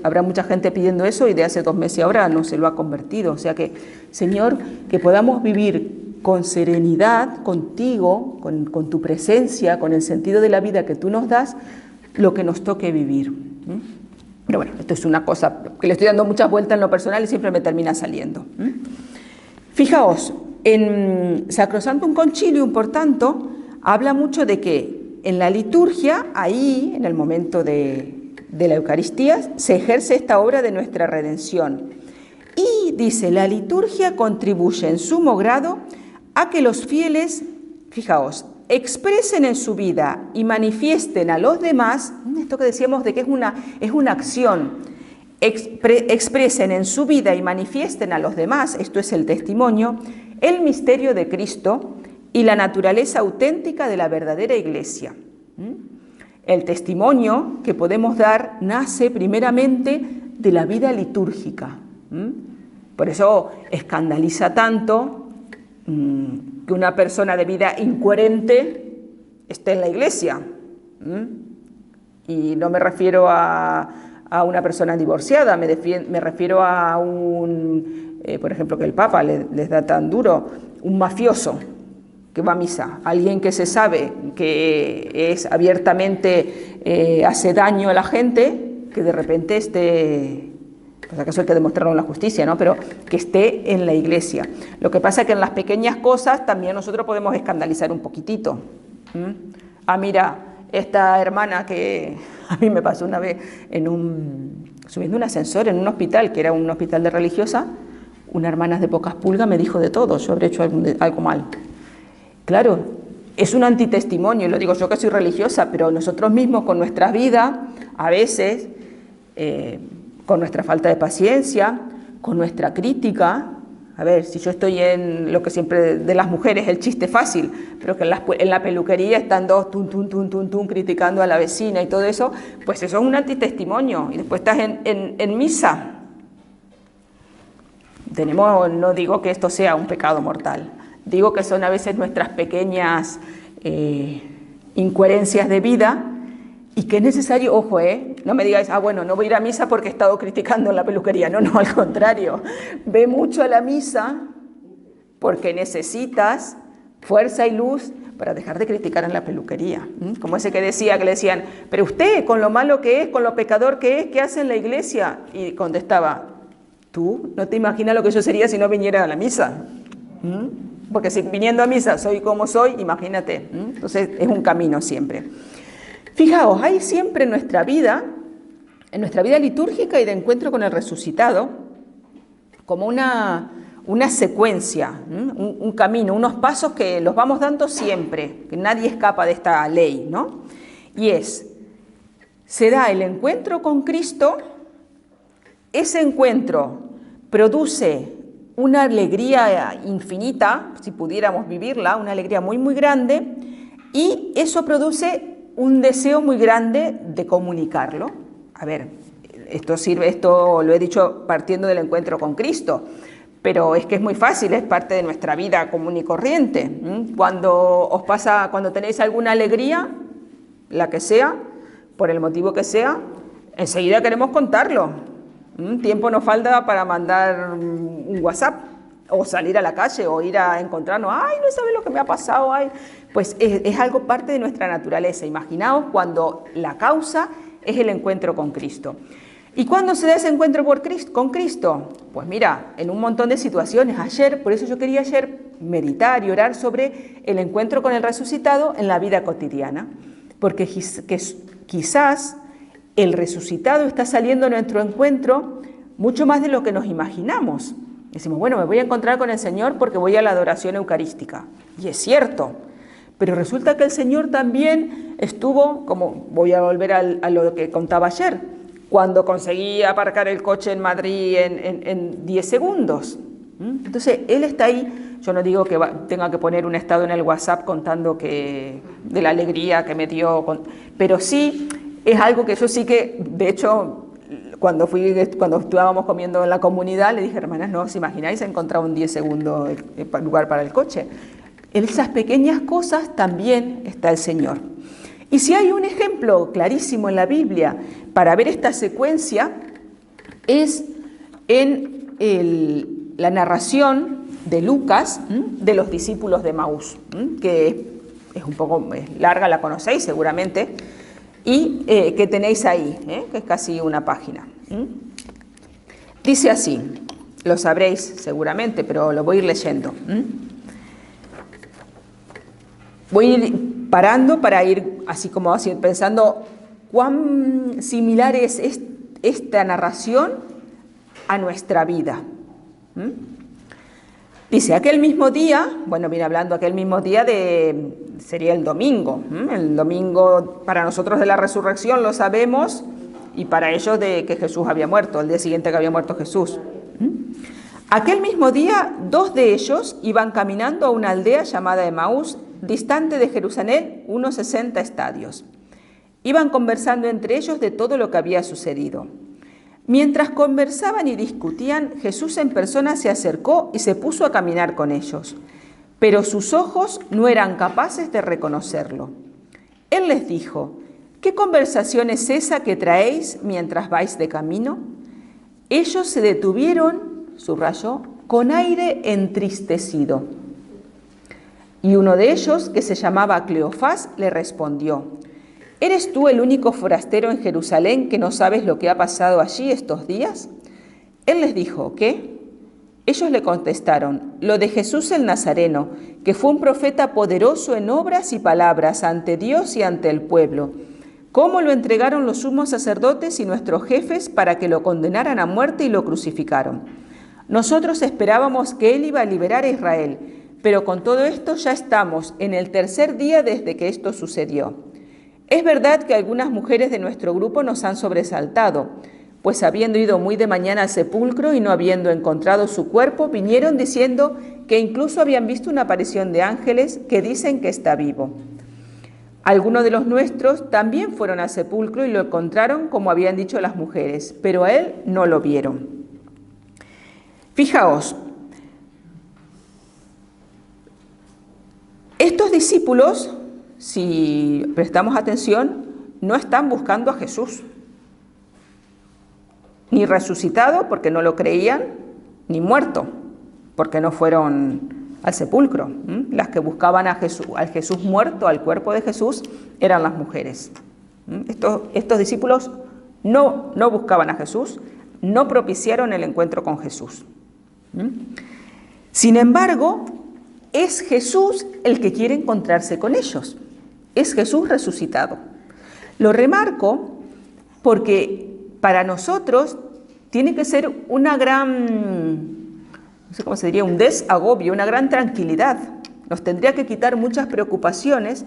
habrá mucha gente pidiendo eso, y de hace 2 meses ahora no se lo ha convertido. O sea que, Señor, que podamos vivir con serenidad contigo, con tu presencia, con el sentido de la vida que tú nos das, lo que nos toque vivir. Pero bueno, esto es una cosa que le estoy dando muchas vueltas en lo personal y siempre me termina saliendo. Fijaos, en Sacrosanctum Concilium, por tanto, habla mucho de que en la liturgia, ahí, en el momento de la Eucaristía, se ejerce esta obra de nuestra redención. Y dice, la liturgia contribuye en sumo grado a que los fieles, fijaos, expresen en su vida y manifiesten a los demás, esto que decíamos de que es una acción, expresen en su vida y manifiesten a los demás, esto es el testimonio, el misterio de Cristo y la naturaleza auténtica de la verdadera Iglesia. El testimonio que podemos dar nace primeramente de la vida litúrgica. Por eso escandaliza tanto que una persona de vida incoherente esté en la iglesia. Y no me refiero a una persona divorciada, me refiero a por ejemplo, que el Papa les da tan duro, un mafioso que va a misa, alguien que se sabe que es abiertamente hace daño a la gente, que de repente esté Pues acaso hay que demostrarlo en la justicia, ¿no? Pero que esté en la iglesia. Lo que pasa es que en las pequeñas cosas también nosotros podemos escandalizar un poquitito. Ah, mira, esta hermana que a mí me pasó una vez subiendo un ascensor en un hospital, que era un hospital de religiosa, una hermana de pocas pulgas me dijo de todo, yo habré hecho algo mal. Claro, es un antitestimonio, y lo digo yo que soy religiosa, pero nosotros mismos con nuestras vidas, a veces, con nuestra falta de paciencia, con nuestra crítica. A ver, si yo estoy en lo que siempre de las mujeres, el chiste fácil, pero que en la peluquería están dos criticando a la vecina y todo eso, pues eso es un antitestimonio. Y después estás en misa. No digo que esto sea un pecado mortal, digo que son a veces nuestras pequeñas incoherencias de vida y que es necesario, ojo, no me digáis, bueno, no voy a ir a misa porque he estado criticando en la peluquería. No, al contrario, ve mucho a la misa porque necesitas fuerza y luz para dejar de criticar en la peluquería. Como ese que decía, que le decían, pero usted, con lo malo que es, con lo pecador que es, ¿qué hace en la iglesia? Y contestaba, tú no te imaginas lo que yo sería si no viniera a la misa. Porque si viniendo a misa soy como soy, imagínate. Entonces es un camino siempre. Fijaos, hay siempre en nuestra vida litúrgica y de encuentro con el resucitado, como una secuencia, un camino, unos pasos que los vamos dando siempre, que nadie escapa de esta ley, ¿no? Y se da el encuentro con Cristo, ese encuentro produce una alegría infinita, si pudiéramos vivirla, una alegría muy, muy grande, y eso produce un deseo muy grande de comunicarlo. A ver, esto lo he dicho partiendo del encuentro con Cristo, pero es que es muy fácil, es parte de nuestra vida común y corriente. Cuando tenéis alguna alegría, la que sea, por el motivo que sea, enseguida queremos contarlo. Tiempo nos falta para mandar un WhatsApp, o salir a la calle, o ir a encontrarnos, ¡ay, no sabes lo que me ha pasado! ¡Ay! Pues es algo parte de nuestra naturaleza. Imaginaos cuando la causa es el encuentro con Cristo. ¿Y cuándo se da ese encuentro con Cristo? Pues mira, en un montón de situaciones. Por eso yo quería ayer meditar y orar sobre el encuentro con el resucitado en la vida cotidiana. Porque quizás el resucitado está saliendo a nuestro encuentro mucho más de lo que nos imaginamos. Decimos, bueno, me voy a encontrar con el Señor porque voy a la adoración eucarística. Y es cierto, pero resulta que el Señor también estuvo, como voy a volver a lo que contaba ayer, cuando conseguí aparcar el coche en Madrid en 10 segundos. Entonces, Él está ahí. Yo no digo que tenga que poner un estado en el WhatsApp contando de la alegría que me dio, pero sí es algo que yo sí que, de hecho, cuando estábamos comiendo en la comunidad, le dije, hermanas, ¿no os imagináis encontrar un 10 segundos lugar para el coche? En esas pequeñas cosas también está el Señor. Y si hay un ejemplo clarísimo en la Biblia para ver esta secuencia, es en la narración de Lucas de los discípulos de Emaús, que es un poco larga, la conocéis seguramente, y que tenéis ahí, que es casi una página. Dice así, lo sabréis seguramente, pero lo voy a ir leyendo. Voy a ir parando para ir así como así, pensando cuán similar es esta narración a nuestra vida. Dice, aquel mismo día, bueno, viene hablando aquel mismo día sería el domingo. El domingo para nosotros de la resurrección lo sabemos, y para ellos de que Jesús había muerto, el día siguiente que había muerto Jesús. Aquel mismo día, 2 de ellos iban caminando a una aldea llamada Emaús, distante de Jerusalén unos 60 estadios. Iban conversando entre ellos de todo lo que había sucedido. Mientras conversaban y discutían, Jesús en persona se acercó y se puso a caminar con ellos, pero sus ojos no eran capaces de reconocerlo. Él les dijo, ¿qué conversación es esa que traéis mientras vais de camino? Ellos se detuvieron, subrayó, con aire entristecido. Y uno de ellos, que se llamaba Cleofás, le respondió, ¿eres tú el único forastero en Jerusalén que no sabes lo que ha pasado allí estos días? Él les dijo, ¿qué? Ellos le contestaron, lo de Jesús el Nazareno, que fue un profeta poderoso en obras y palabras ante Dios y ante el pueblo. ¿Cómo lo entregaron los sumos sacerdotes y nuestros jefes para que lo condenaran a muerte y lo crucificaron? Nosotros esperábamos que él iba a liberar a Israel, pero con todo esto ya estamos en el tercer día desde que esto sucedió. Es verdad que algunas mujeres de nuestro grupo nos han sobresaltado, pues habiendo ido muy de mañana al sepulcro y no habiendo encontrado su cuerpo, vinieron diciendo que incluso habían visto una aparición de ángeles que dicen que está vivo. Algunos de los nuestros también fueron al sepulcro y lo encontraron como habían dicho las mujeres, pero a él no lo vieron. Fijaos, estos discípulos, si prestamos atención, no están buscando a Jesús. Ni resucitado, porque no lo creían, ni muerto, porque no fueron al sepulcro. Las que buscaban a Jesús, al Jesús muerto, al cuerpo de Jesús, eran las mujeres. Estos discípulos no buscaban a Jesús, no propiciaron el encuentro con Jesús. Sin embargo, es Jesús el que quiere encontrarse con ellos. Es Jesús resucitado. Lo remarco porque para nosotros tiene que ser una gran, no sé cómo se diría, un desagobio, una gran tranquilidad. Nos tendría que quitar muchas preocupaciones,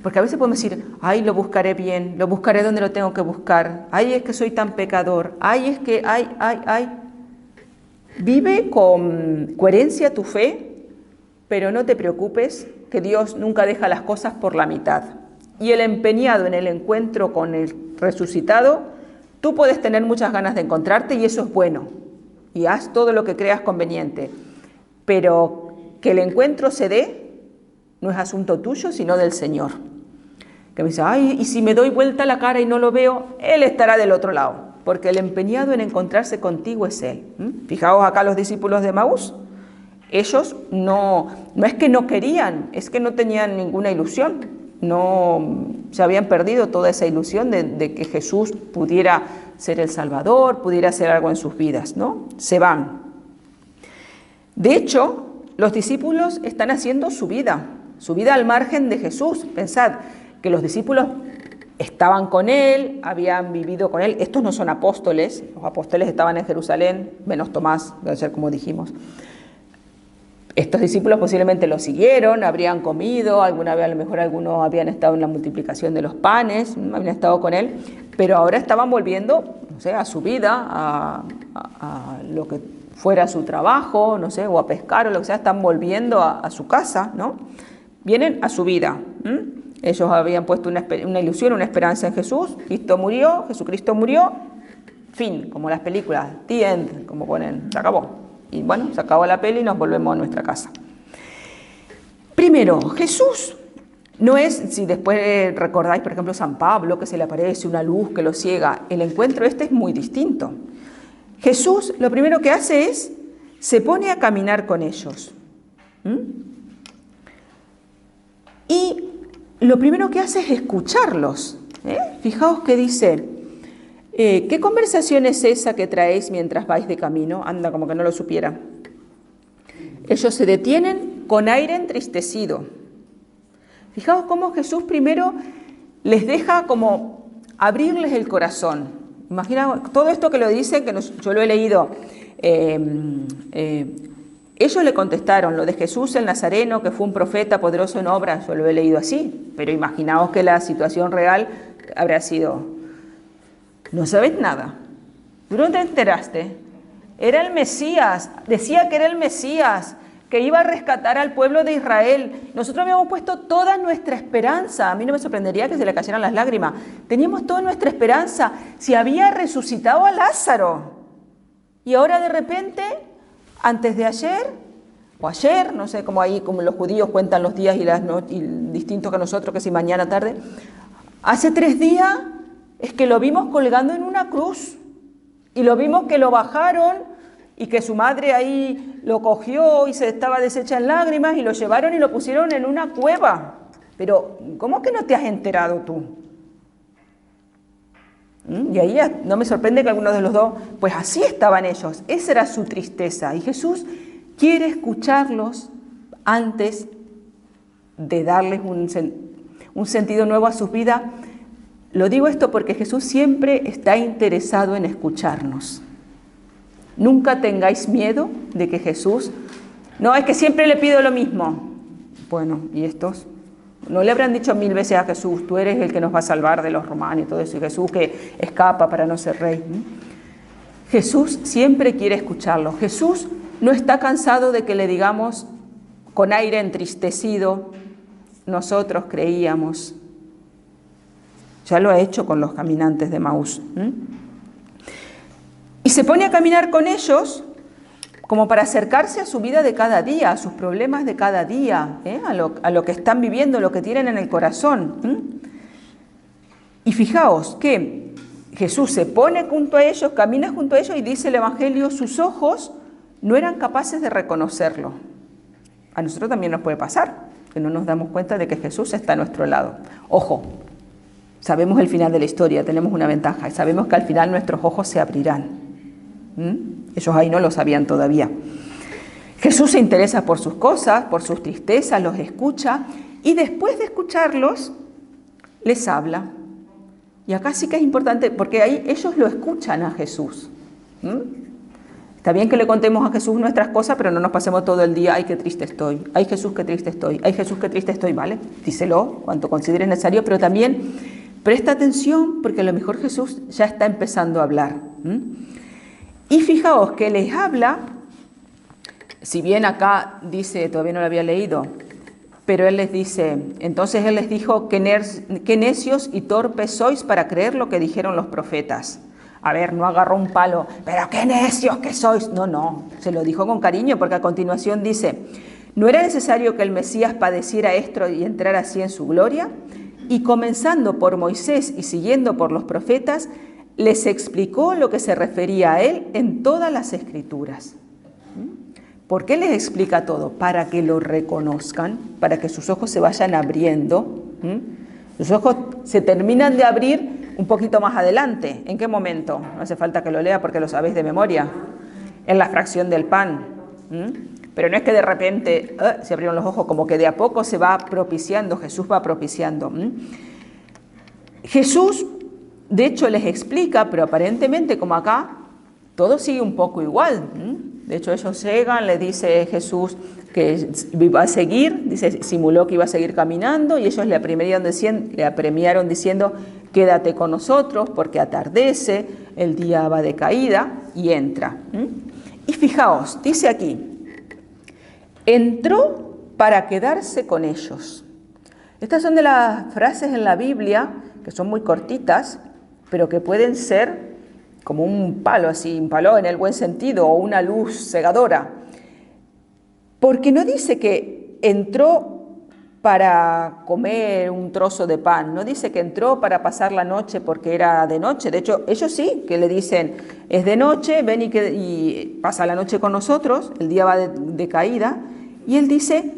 porque a veces podemos decir, ay, lo buscaré bien, lo buscaré donde lo tengo que buscar, ay, es que soy tan pecador, ay, es que, ay. Vive con coherencia tu fe, pero no te preocupes, que Dios nunca deja las cosas por la mitad. Y el empeñado en el encuentro con el resucitado, tú puedes tener muchas ganas de encontrarte y eso es bueno. Y haz todo lo que creas conveniente. Pero que el encuentro se dé no es asunto tuyo, sino del Señor. Que me dice, ay, y si me doy vuelta la cara y no lo veo, Él estará del otro lado. Porque el empeñado en encontrarse contigo es Él. Fijaos acá los discípulos de Emaús. Ellos no es que no querían, es que no tenían ninguna ilusión. No se habían perdido toda esa ilusión de que Jesús pudiera ser el Salvador, pudiera hacer algo en sus vidas, ¿no? Se van. De hecho, los discípulos están haciendo su vida al margen de Jesús. Pensad que los discípulos estaban con él, habían vivido con él. Estos no son apóstoles, los apóstoles estaban en Jerusalén, menos Tomás, debe ser como dijimos. Estos discípulos posiblemente lo siguieron, habrían comido, alguna vez a lo mejor algunos habían estado en la multiplicación de los panes, habían estado con él, pero ahora estaban volviendo, no sé, a su vida, a lo que fuera su trabajo, no sé, o a pescar o lo que sea, están volviendo a su casa, ¿no? Vienen a su vida. Ellos habían puesto una ilusión, una esperanza en Jesús, Cristo murió, Jesucristo murió, fin, como las películas, the end, como ponen, se acabó. Y bueno, se acabó la peli y nos volvemos a nuestra casa. Primero, Jesús no es, si después recordáis, por ejemplo, San Pablo, que se le aparece una luz que lo ciega, el encuentro este es muy distinto. Jesús lo primero que hace es, se pone a caminar con ellos. Y lo primero que hace es escucharlos. Fijaos que dice, ¿qué conversación es esa que traéis mientras vais de camino? Anda, como que no lo supiera. Ellos se detienen con aire entristecido. Fijaos cómo Jesús primero les deja como abrirles el corazón. Imagina todo esto que lo dice, yo lo he leído. Ellos le contestaron, lo de Jesús el Nazareno, que fue un profeta poderoso en obras, yo lo he leído así. Pero imaginaos que la situación real habrá sido... No sabes nada. ¿Tú no te enteraste? Era el Mesías, decía que era el Mesías, que iba a rescatar al pueblo de Israel. Nosotros habíamos puesto toda nuestra esperanza. A mí no me sorprendería que se le cayeran las lágrimas. Teníamos toda nuestra esperanza. Si había resucitado a Lázaro. Y ahora de repente, antes de ayer, o ayer, no sé cómo ahí, como los judíos cuentan los días y las noches, distintos que nosotros, que si mañana tarde. Hace 3 días... es que lo vimos colgando en una cruz y lo vimos que lo bajaron y que su madre ahí lo cogió y se estaba deshecha en lágrimas y lo llevaron y lo pusieron en una cueva. Pero, ¿cómo que no te has enterado tú? Y ahí no me sorprende que algunos de los dos, pues así estaban ellos, esa era su tristeza. Y Jesús quiere escucharlos antes de darles un sentido nuevo a sus vidas. Lo digo esto porque Jesús siempre está interesado en escucharnos. Nunca tengáis miedo de que Jesús, no, es que siempre le pido lo mismo. Bueno, ¿y estos? No le habrán dicho 1000 veces a Jesús, tú eres el que nos va a salvar de los romanos y todo eso, y Jesús que escapa para no ser rey. Jesús siempre quiere escucharlo. Jesús no está cansado de que le digamos con aire entristecido, nosotros creíamos. Ya lo ha hecho con los caminantes de Maús. Y se pone a caminar con ellos como para acercarse a su vida de cada día, a sus problemas de cada día, a lo que están viviendo, lo que tienen en el corazón. Y fijaos que Jesús se pone junto a ellos, camina junto a ellos y dice el Evangelio, sus ojos no eran capaces de reconocerlo. A nosotros también nos puede pasar, que no nos damos cuenta de que Jesús está a nuestro lado. Ojo, sabemos el final de la historia, tenemos una ventaja, sabemos que al final nuestros ojos se abrirán. Ellos ahí no lo sabían todavía. Jesús se interesa por sus cosas, por sus tristezas, los escucha y después de escucharlos, les habla. Y acá sí que es importante porque ahí ellos lo escuchan a Jesús. Está bien que le contemos a Jesús nuestras cosas, pero no nos pasemos todo el día, ay, qué triste estoy, ay, Jesús, qué triste estoy, ay, Jesús, qué triste estoy, ¿vale? Díselo cuanto consideres necesario, pero también presta atención porque a lo mejor Jesús ya está empezando a hablar. Y fijaos que les habla, si bien acá dice, todavía no lo había leído, pero él les dice, entonces él les dijo, qué necios y torpes sois para creer lo que dijeron los profetas. A ver, no agarró un palo, pero qué necios que sois. No, se lo dijo con cariño porque a continuación dice, ¿no era necesario que el Mesías padeciera esto y entrara así en su gloria? Y comenzando por Moisés y siguiendo por los profetas, les explicó lo que se refería a él en todas las Escrituras. ¿Por qué les explica todo? Para que lo reconozcan, para que sus ojos se vayan abriendo. Sus ojos se terminan de abrir un poquito más adelante. ¿En qué momento? No hace falta que lo lea porque lo sabéis de memoria. En la fracción del pan. Pero no es que de repente se abrieron los ojos, como que de a poco se va propiciando, Jesús va propiciando. Jesús, de hecho, les explica, pero aparentemente, como acá, todo sigue un poco igual. De hecho, ellos llegan, les dice Jesús que iba a seguir, dice, simuló que iba a seguir caminando y ellos le apremiaron diciendo, quédate con nosotros porque atardece, el día va de caída y entra. Y fijaos, dice aquí, entró para quedarse con ellos. Estas son de las frases en la Biblia que son muy cortitas, pero que pueden ser como un palo así, un palo en el buen sentido, o una luz cegadora. Porque no dice que entró para comer un trozo de pan, no dice que entró para pasar la noche porque era de noche. De hecho, ellos sí, que le dicen, es de noche, ven y pasa la noche con nosotros, el día va de caída. Y él dice,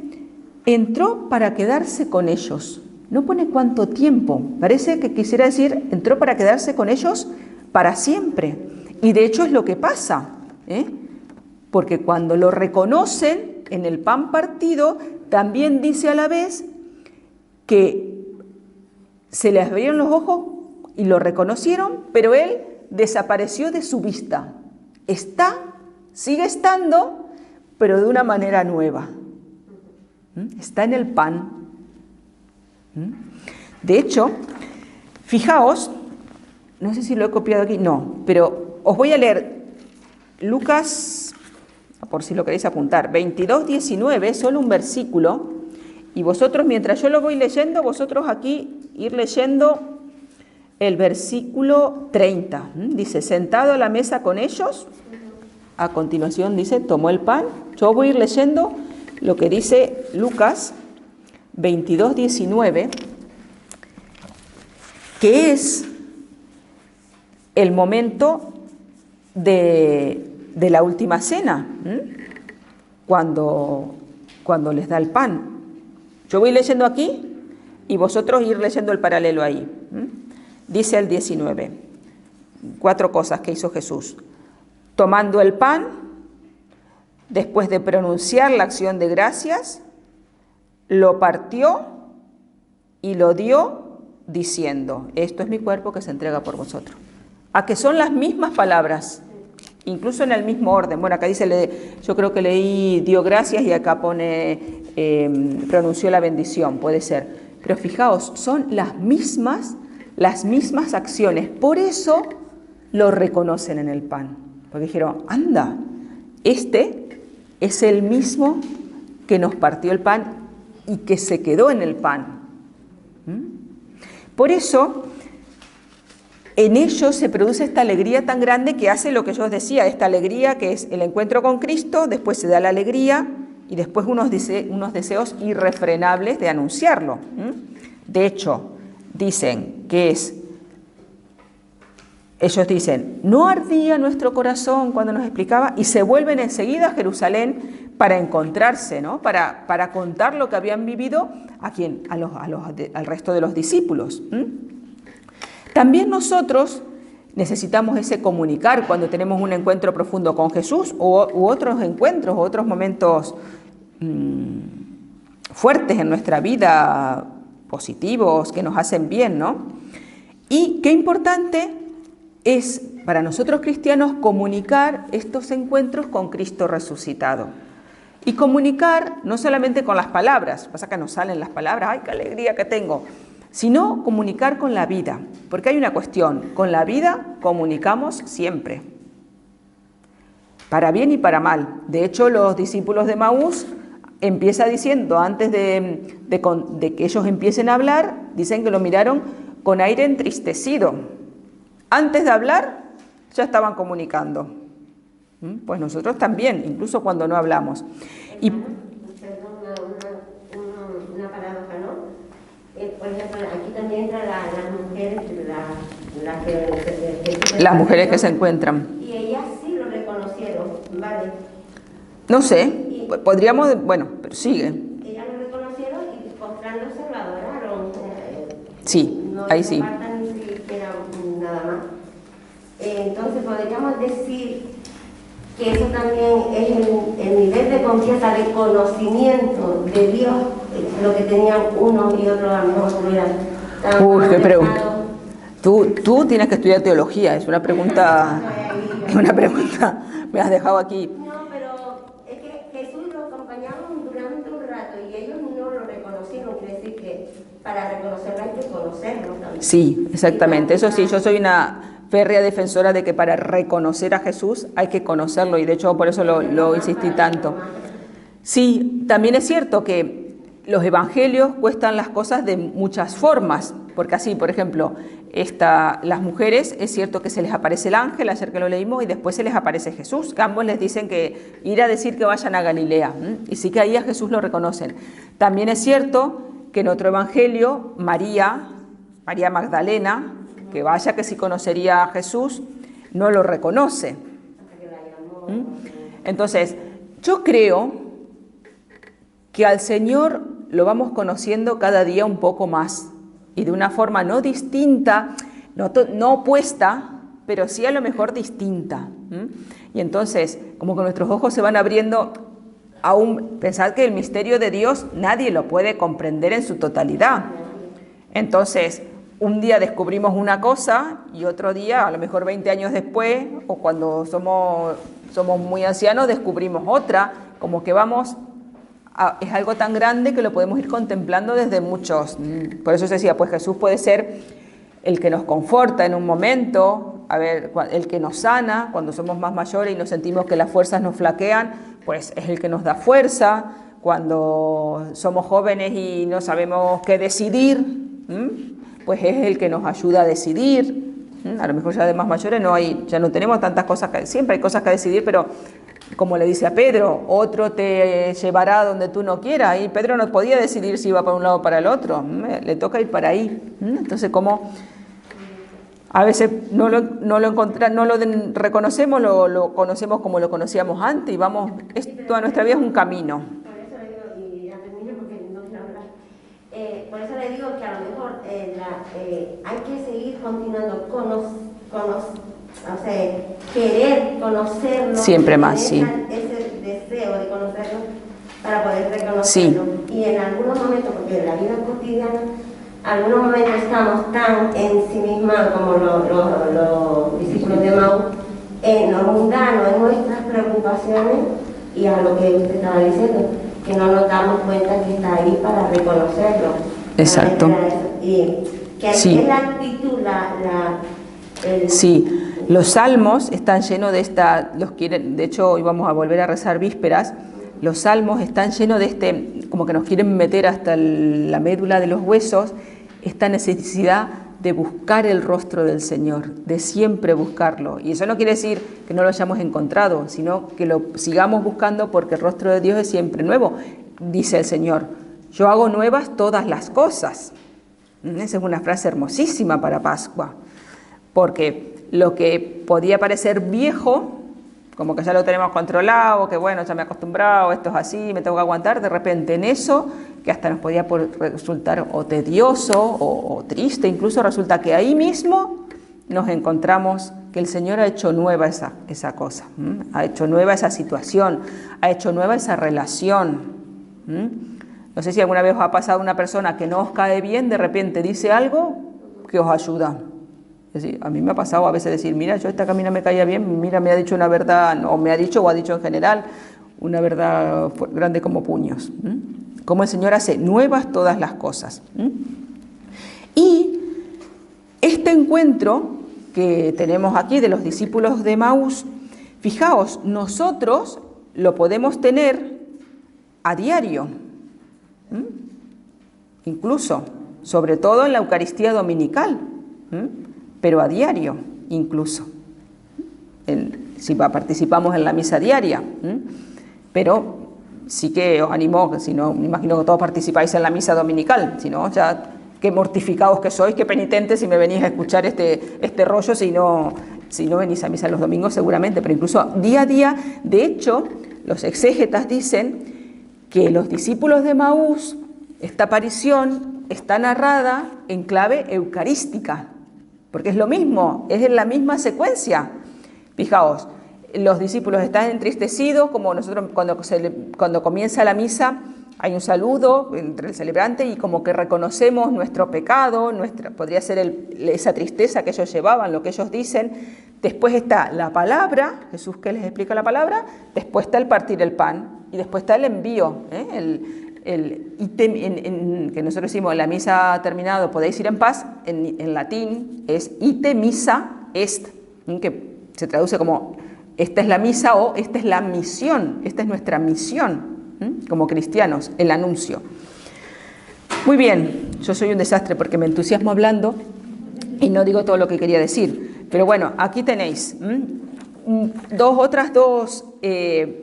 entró para quedarse con ellos. No pone cuánto tiempo, parece que quisiera decir, entró para quedarse con ellos para siempre. Y de hecho es lo que pasa, porque cuando lo reconocen en el pan partido, también dice a la vez que se les abrieron los ojos y lo reconocieron, pero él desapareció de su vista. Sigue estando, pero de una manera nueva. Está en el pan. De hecho, fijaos, no sé si lo he copiado aquí, no, pero os voy a leer Lucas, por si lo queréis apuntar, 22:19, solo un versículo, y vosotros, mientras yo lo voy leyendo, vosotros aquí ir leyendo el versículo 30. Dice, sentado a la mesa con ellos, a continuación dice, tomó el pan. Yo voy a ir leyendo lo que dice Lucas 22:19, que es el momento de la última cena, cuando les da el pan. Yo voy leyendo aquí y vosotros ir leyendo el paralelo ahí. Dice el 19, 4 cosas que hizo Jesús. Tomando el pan, después de pronunciar la acción de gracias, lo partió y lo dio diciendo, esto es mi cuerpo que se entrega por vosotros. A que son las mismas palabras, incluso en el mismo orden. Bueno, acá dice, yo creo que leí dio gracias y acá pone pronunció la bendición, puede ser. Pero fijaos, son las mismas acciones. Por eso lo reconocen en el pan. Porque dijeron, anda, este es el mismo que nos partió el pan y que se quedó en el pan. Por eso, en ellos se produce esta alegría tan grande que hace lo que yo os decía, esta alegría que es el encuentro con Cristo, después se da la alegría y después unos deseos irrefrenables de anunciarlo. De hecho, dicen que ellos dicen, no ardía nuestro corazón cuando nos explicaba, y se vuelven enseguida a Jerusalén para encontrarse, ¿no? Para contar lo que habían vivido al resto de los discípulos. También nosotros necesitamos ese comunicar cuando tenemos un encuentro profundo con Jesús u otros encuentros, u otros momentos fuertes en nuestra vida, positivos, que nos hacen bien, ¿no? Y qué importante es para nosotros cristianos comunicar estos encuentros con Cristo resucitado. Y comunicar no solamente con las palabras, pasa que nos salen las palabras, ¡ay, qué alegría que tengo!, sino comunicar con la vida, porque hay una cuestión, con la vida comunicamos siempre, para bien y para mal. De hecho, los discípulos de Emaús empieza diciendo, antes de que ellos empiecen a hablar, dicen que lo miraron con aire entristecido. Antes de hablar, ya estaban comunicando. Pues nosotros también, incluso cuando no hablamos. Y una paradoja, ¿no? Por ejemplo, aquí también entran las mujeres que se encuentran. Y ellas sí lo reconocieron, ¿vale? No sé, podríamos, bueno, pero sigue. Ellas lo reconocieron y postrándose lo adoraron. Sí, ahí sí. No falta ni siquiera nada más. Entonces podríamos decir que eso también es el nivel de confianza, de conocimiento de Dios, lo que tenían unos y otros, a lo mejor no eran tan... Uy, qué pregunta. Tú tienes que estudiar teología, es una pregunta, me has dejado aquí. No, pero es que Jesús lo acompañaron durante un rato y ellos no lo reconocieron, quiere decir que para reconocerlo hay que conocerlo también. Sí, exactamente, eso sí, yo soy una férrea defensora de que para reconocer a Jesús hay que conocerlo, y de hecho por eso lo insistí tanto. Sí, también es cierto que los evangelios cuestan las cosas de muchas formas, porque así, por ejemplo, las mujeres, es cierto que se les aparece el ángel, ayer que lo leímos, y después se les aparece Jesús, que ambos les dicen que ir a decir que vayan a Galilea, y sí que ahí a Jesús lo reconocen. También es cierto que en otro evangelio, María Magdalena, que vaya que sí conocería a Jesús, no lo reconoce. Entonces, yo creo que al Señor lo vamos conociendo cada día un poco más, y de una forma no distinta, no opuesta, pero sí a lo mejor distinta. Y entonces, como que nuestros ojos se van abriendo, pensad que el misterio de Dios nadie lo puede comprender en su totalidad. Entonces, un día descubrimos una cosa y otro día, a lo mejor 20 años después, o cuando somos muy ancianos, descubrimos otra, como que es algo tan grande que lo podemos ir contemplando desde muchos. Por eso se decía, pues Jesús puede ser el que nos conforta en un momento, el que nos sana cuando somos más mayores y nos sentimos que las fuerzas nos flaquean, pues es el que nos da fuerza. Cuando somos jóvenes y no sabemos qué decidir, pues es el que nos ayuda a decidir. A lo mejor ya de más mayores ya no tenemos tantas cosas, siempre hay cosas que decidir, pero como le dice a Pedro, otro te llevará donde tú no quieras, y Pedro no podía decidir si iba para un lado o para el otro, le toca ir para ahí. Entonces, como a veces no lo reconocemos, lo conocemos como lo conocíamos antes, y toda nuestra vida es un camino. Por eso le digo, y ya termino porque no quiero hablar, por eso le digo que a lo mejor hay que seguir continuando o sea, querer conocerlo. Siempre más, sí. Ese deseo de conocerlo para poder reconocerlo. Sí. Y en algunos momentos, porque en la vida cotidiana, algunos momentos estamos tan ensimismados como los discípulos de Maús, en lo mundano, en nuestras preocupaciones y a lo que usted estaba diciendo, que no nos damos cuenta que está ahí para reconocerlo. Exacto. Y que Sí. es la actitud, Sí, los salmos están llenos de esta, de hecho hoy vamos a volver a rezar vísperas, los salmos están llenos de como que nos quieren meter hasta la médula de los huesos, esta necesidad de buscar el rostro del Señor, de siempre buscarlo. Y eso no quiere decir que no lo hayamos encontrado, sino que lo sigamos buscando porque el rostro de Dios es siempre nuevo. Dice el Señor, yo hago nuevas todas las cosas. Esa es una frase hermosísima para Pascua, porque lo que podía parecer viejo, como que ya lo tenemos controlado, que bueno, ya me he acostumbrado, esto es así, me tengo que aguantar, de repente en eso, que hasta nos podía resultar o tedioso o triste, incluso resulta que ahí mismo nos encontramos que el Señor ha hecho nueva esa cosa, ha hecho nueva esa situación, ha hecho nueva esa relación. No sé si alguna vez os ha pasado una persona que no os cae bien, de repente dice algo que os ayuda. Es decir, a mí me ha pasado a veces decir, mira, yo esta camina me caía bien, mira, me ha dicho una verdad, o me ha dicho o ha dicho en general, una verdad grande como puños. Como el Señor hace nuevas todas las cosas. Y este encuentro que tenemos aquí de los discípulos de Emaús, fijaos, nosotros lo podemos tener a diario, incluso, sobre todo en la Eucaristía dominical, pero a diario incluso, si participamos en la misa diaria, pero sí que os animo, que si no, me imagino que todos participáis en la misa dominical, si no, ya qué mortificados que sois, qué penitentes si me venís a escuchar este rollo, si no venís a misa los domingos seguramente, pero incluso día a día. De hecho, los exégetas dicen que los discípulos de Emaús, esta aparición está narrada en clave eucarística, porque es lo mismo, es en la misma secuencia. Fijaos, los discípulos están entristecidos, como nosotros cuando comienza la misa hay un saludo entre el celebrante y como que reconocemos nuestro pecado, podría ser esa tristeza que ellos llevaban, lo que ellos dicen. Después está la palabra, Jesús que les explica la palabra, después está el partir el pan y después está el envío, que nosotros decimos en la misa ha terminado, podéis ir en paz, en latín es ite missa est, que se traduce como esta es la misa o esta es la misión, esta es nuestra misión como cristianos, el anuncio. Muy bien, yo soy un desastre porque me entusiasmo hablando y no digo todo lo que quería decir, pero bueno, aquí tenéis otras dos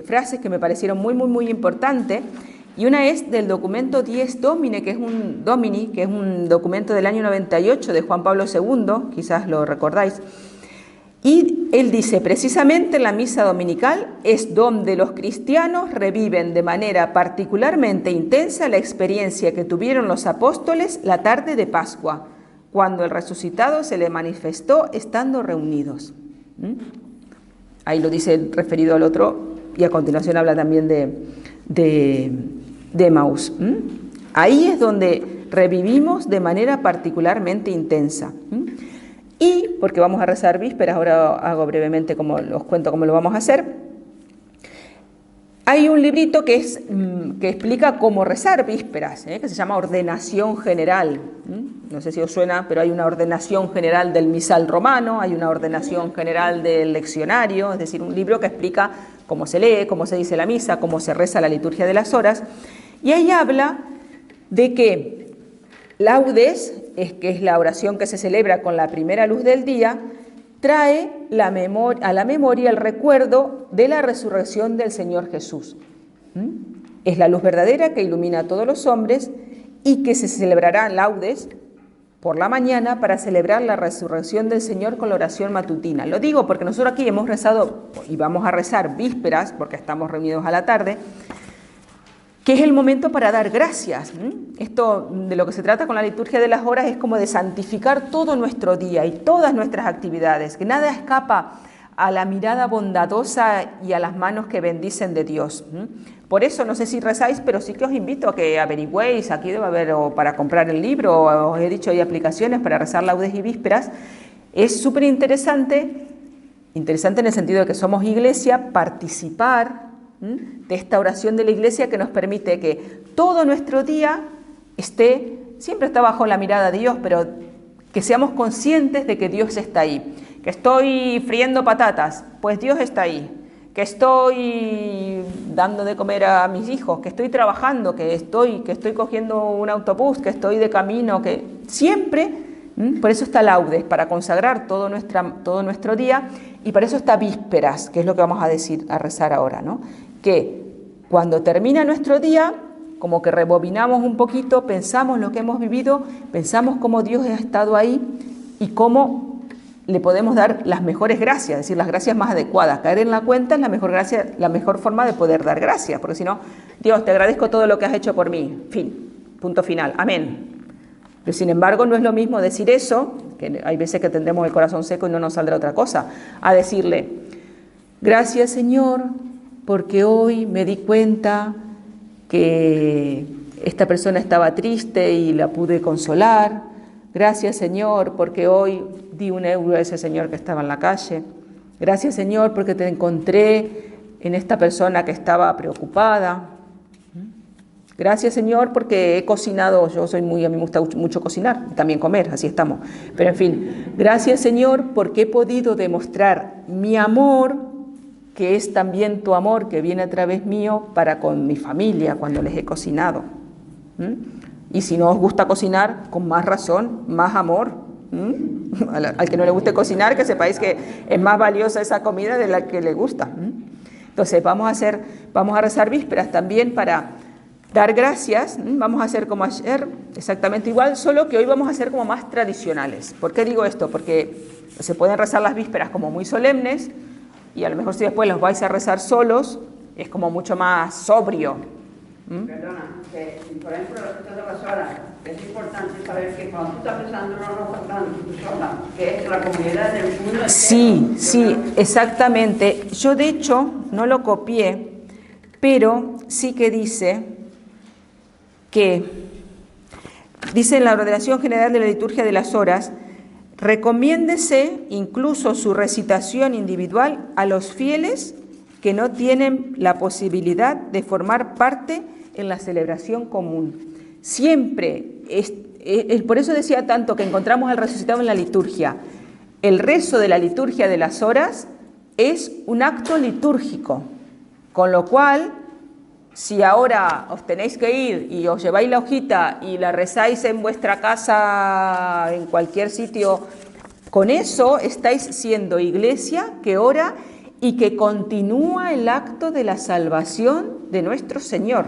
frases que me parecieron muy importantes. Y una es del documento Dies Domini, que es un documento del año 98 de Juan Pablo II, quizás lo recordáis. Y él dice, precisamente la misa dominical es donde los cristianos reviven de manera particularmente intensa la experiencia que tuvieron los apóstoles la tarde de Pascua, cuando el resucitado se le manifestó estando reunidos. Ahí lo dice referido al otro, y a continuación habla también de Emaús. Ahí es donde revivimos de manera particularmente intensa. Y, porque vamos a rezar vísperas, ahora hago brevemente os cuento cómo lo vamos a hacer. Hay un librito que explica cómo rezar vísperas, que se llama Ordenación General. No sé si os suena, pero hay una ordenación general del misal romano, hay una ordenación general del leccionario, es decir, un libro que explica cómo se lee, cómo se dice la misa, cómo se reza la liturgia de las horas. Y ahí habla de que laudes, que es la oración que se celebra con la primera luz del día, trae a la memoria el recuerdo de la resurrección del Señor Jesús. Es la luz verdadera que ilumina a todos los hombres y que se celebrará laudes por la mañana para celebrar la resurrección del Señor con la oración matutina. Lo digo porque nosotros aquí hemos rezado y vamos a rezar vísperas, porque estamos reunidos a la tarde, que es el momento para dar gracias. Esto de lo que se trata con la liturgia de las horas es como de santificar todo nuestro día y todas nuestras actividades, que nada escapa a la mirada bondadosa y a las manos que bendicen de Dios. Por eso, no sé si rezáis, pero sí que os invito a que averigüéis, aquí debe haber, o para comprar el libro, o os he dicho, hay aplicaciones para rezar laudes y vísperas. Es súper interesante en el sentido de que somos iglesia, participar de esta oración de la iglesia que nos permite que todo nuestro día siempre está bajo la mirada de Dios, pero que seamos conscientes de que Dios está ahí. Que estoy friendo patatas, pues Dios está ahí. Que estoy dando de comer a mis hijos, que estoy trabajando, que estoy cogiendo un autobús, que estoy de camino, que siempre, por eso está laudes, para consagrar todo nuestro día, y para eso está vísperas, que es lo que vamos a rezar ahora, ¿no? Que cuando termina nuestro día, como que rebobinamos un poquito, pensamos lo que hemos vivido, pensamos cómo Dios ha estado ahí y cómo le podemos dar las mejores gracias, es decir, las gracias más adecuadas. Caer en la cuenta es la mejor forma de poder dar gracias, porque si no, Dios, te agradezco todo lo que has hecho por mí, fin, punto final, amén. Pero sin embargo no es lo mismo decir eso, que hay veces que tendremos el corazón seco y no nos saldrá otra cosa, a decirle, gracias Señor, porque hoy me di cuenta que esta persona estaba triste y la pude consolar. Gracias Señor, porque hoy di €1 a ese señor que estaba en la calle. Gracias Señor, porque te encontré en esta persona que estaba preocupada. Gracias Señor, porque he cocinado, a mí me gusta mucho cocinar, y también comer, así estamos. Pero en fin, gracias Señor, porque he podido demostrar mi amor, que es también tu amor que viene a través mío para con mi familia cuando les he cocinado. Y si no os gusta cocinar, con más razón, más amor. Al que no le guste cocinar, que sepáis que es más valiosa esa comida de la que le gusta. Entonces vamos a rezar vísperas también para dar gracias. Vamos a hacer como ayer, exactamente igual, solo que hoy vamos a hacer como más tradicionales. ¿Por qué digo esto? Porque se pueden rezar las vísperas como muy solemnes, y a lo mejor si después los vais a rezar solos, es como mucho más sobrio. Perdona, que por ejemplo respecto de las horas, es importante saber que cuando tú estás pensando no estás pensando tú sola, que es la comunidad del mundo entero. Sí, exactamente. Yo de hecho no lo copié, pero sí que dice en la ordenación general de la liturgia de las horas, recomiéndese incluso su recitación individual a los fieles que no tienen la posibilidad de formar parte en la celebración común. Siempre, por eso decía tanto que encontramos al resucitado en la liturgia. El rezo de la liturgia de las horas es un acto litúrgico, con lo cual, si ahora os tenéis que ir y os lleváis la hojita y la rezáis en vuestra casa, en cualquier sitio, con eso estáis siendo iglesia que ora y que continúa el acto de la salvación de nuestro Señor.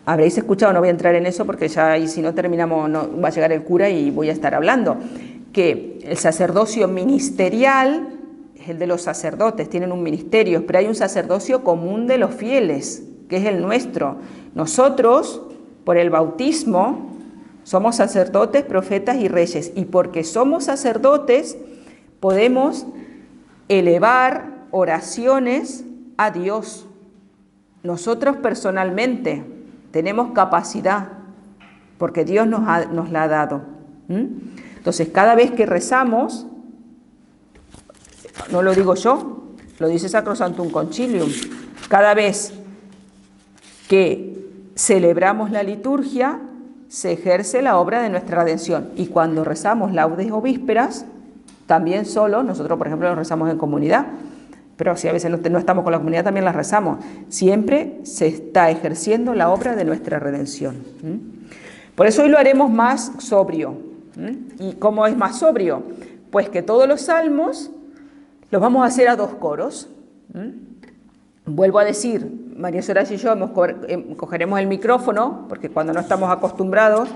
Habréis escuchado, no voy a entrar en eso porque ya y si no terminamos no va a llegar el cura y voy a estar hablando, que el sacerdocio ministerial es el de los sacerdotes, tienen un ministerio, pero hay un sacerdocio común de los fieles, que es el nuestro. Nosotros, por el bautismo, somos sacerdotes, profetas y reyes, y porque somos sacerdotes podemos elevar oraciones a Dios. Nosotros personalmente tenemos capacidad, porque Dios nos la ha dado. Entonces, cada vez que rezamos, no lo digo yo, lo dice Sacrosanctum Concilium, cada vez que celebramos la liturgia, se ejerce la obra de nuestra redención. Y cuando rezamos laudes o vísperas, también solo, nosotros por ejemplo lo rezamos en comunidad, pero si a veces no estamos con la comunidad también las rezamos. Siempre se está ejerciendo la obra de nuestra redención. Por eso hoy lo haremos más sobrio. ¿Y cómo es más sobrio? Pues que todos los salmos los vamos a hacer a 2 coros. Vuelvo a decir, María Soraya y yo cogeremos el micrófono, porque cuando no estamos acostumbrados,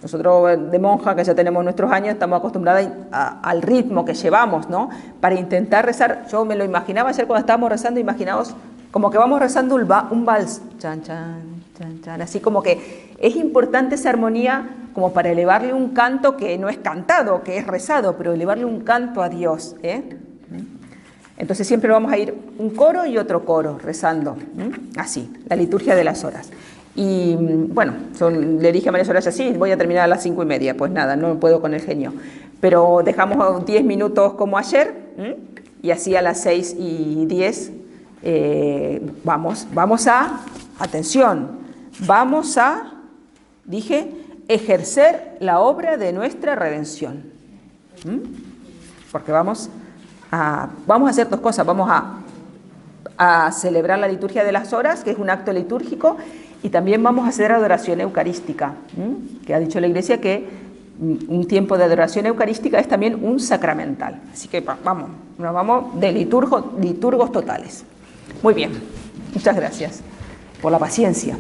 nosotros de monja, que ya tenemos nuestros años, estamos acostumbrados al ritmo que llevamos, ¿no? Para intentar rezar, yo me lo imaginaba ayer cuando estábamos rezando, imaginaos Como que vamos rezando un vals, chan, chan, chan, chan, así como que es importante esa armonía como para elevarle un canto que no es cantado, que es rezado, pero elevarle un canto a Dios, ¿eh? Entonces siempre vamos a ir un coro y otro coro rezando, así, la liturgia de las horas. Y bueno, le dije a María Soraya, sí, voy a terminar a las 5:30, pues nada, no puedo con el genio. Pero dejamos 10 minutos como ayer, y así a las 6:10 vamos a, atención, vamos a, dije, ejercer la obra de nuestra redención. Porque vamos a hacer dos cosas, vamos a celebrar la liturgia de las horas, que es un acto litúrgico, y también vamos a hacer adoración eucarística, que ha dicho la Iglesia que un tiempo de adoración eucarística es también un sacramental. Así que nos vamos de liturgos totales. Muy bien, muchas gracias por la paciencia.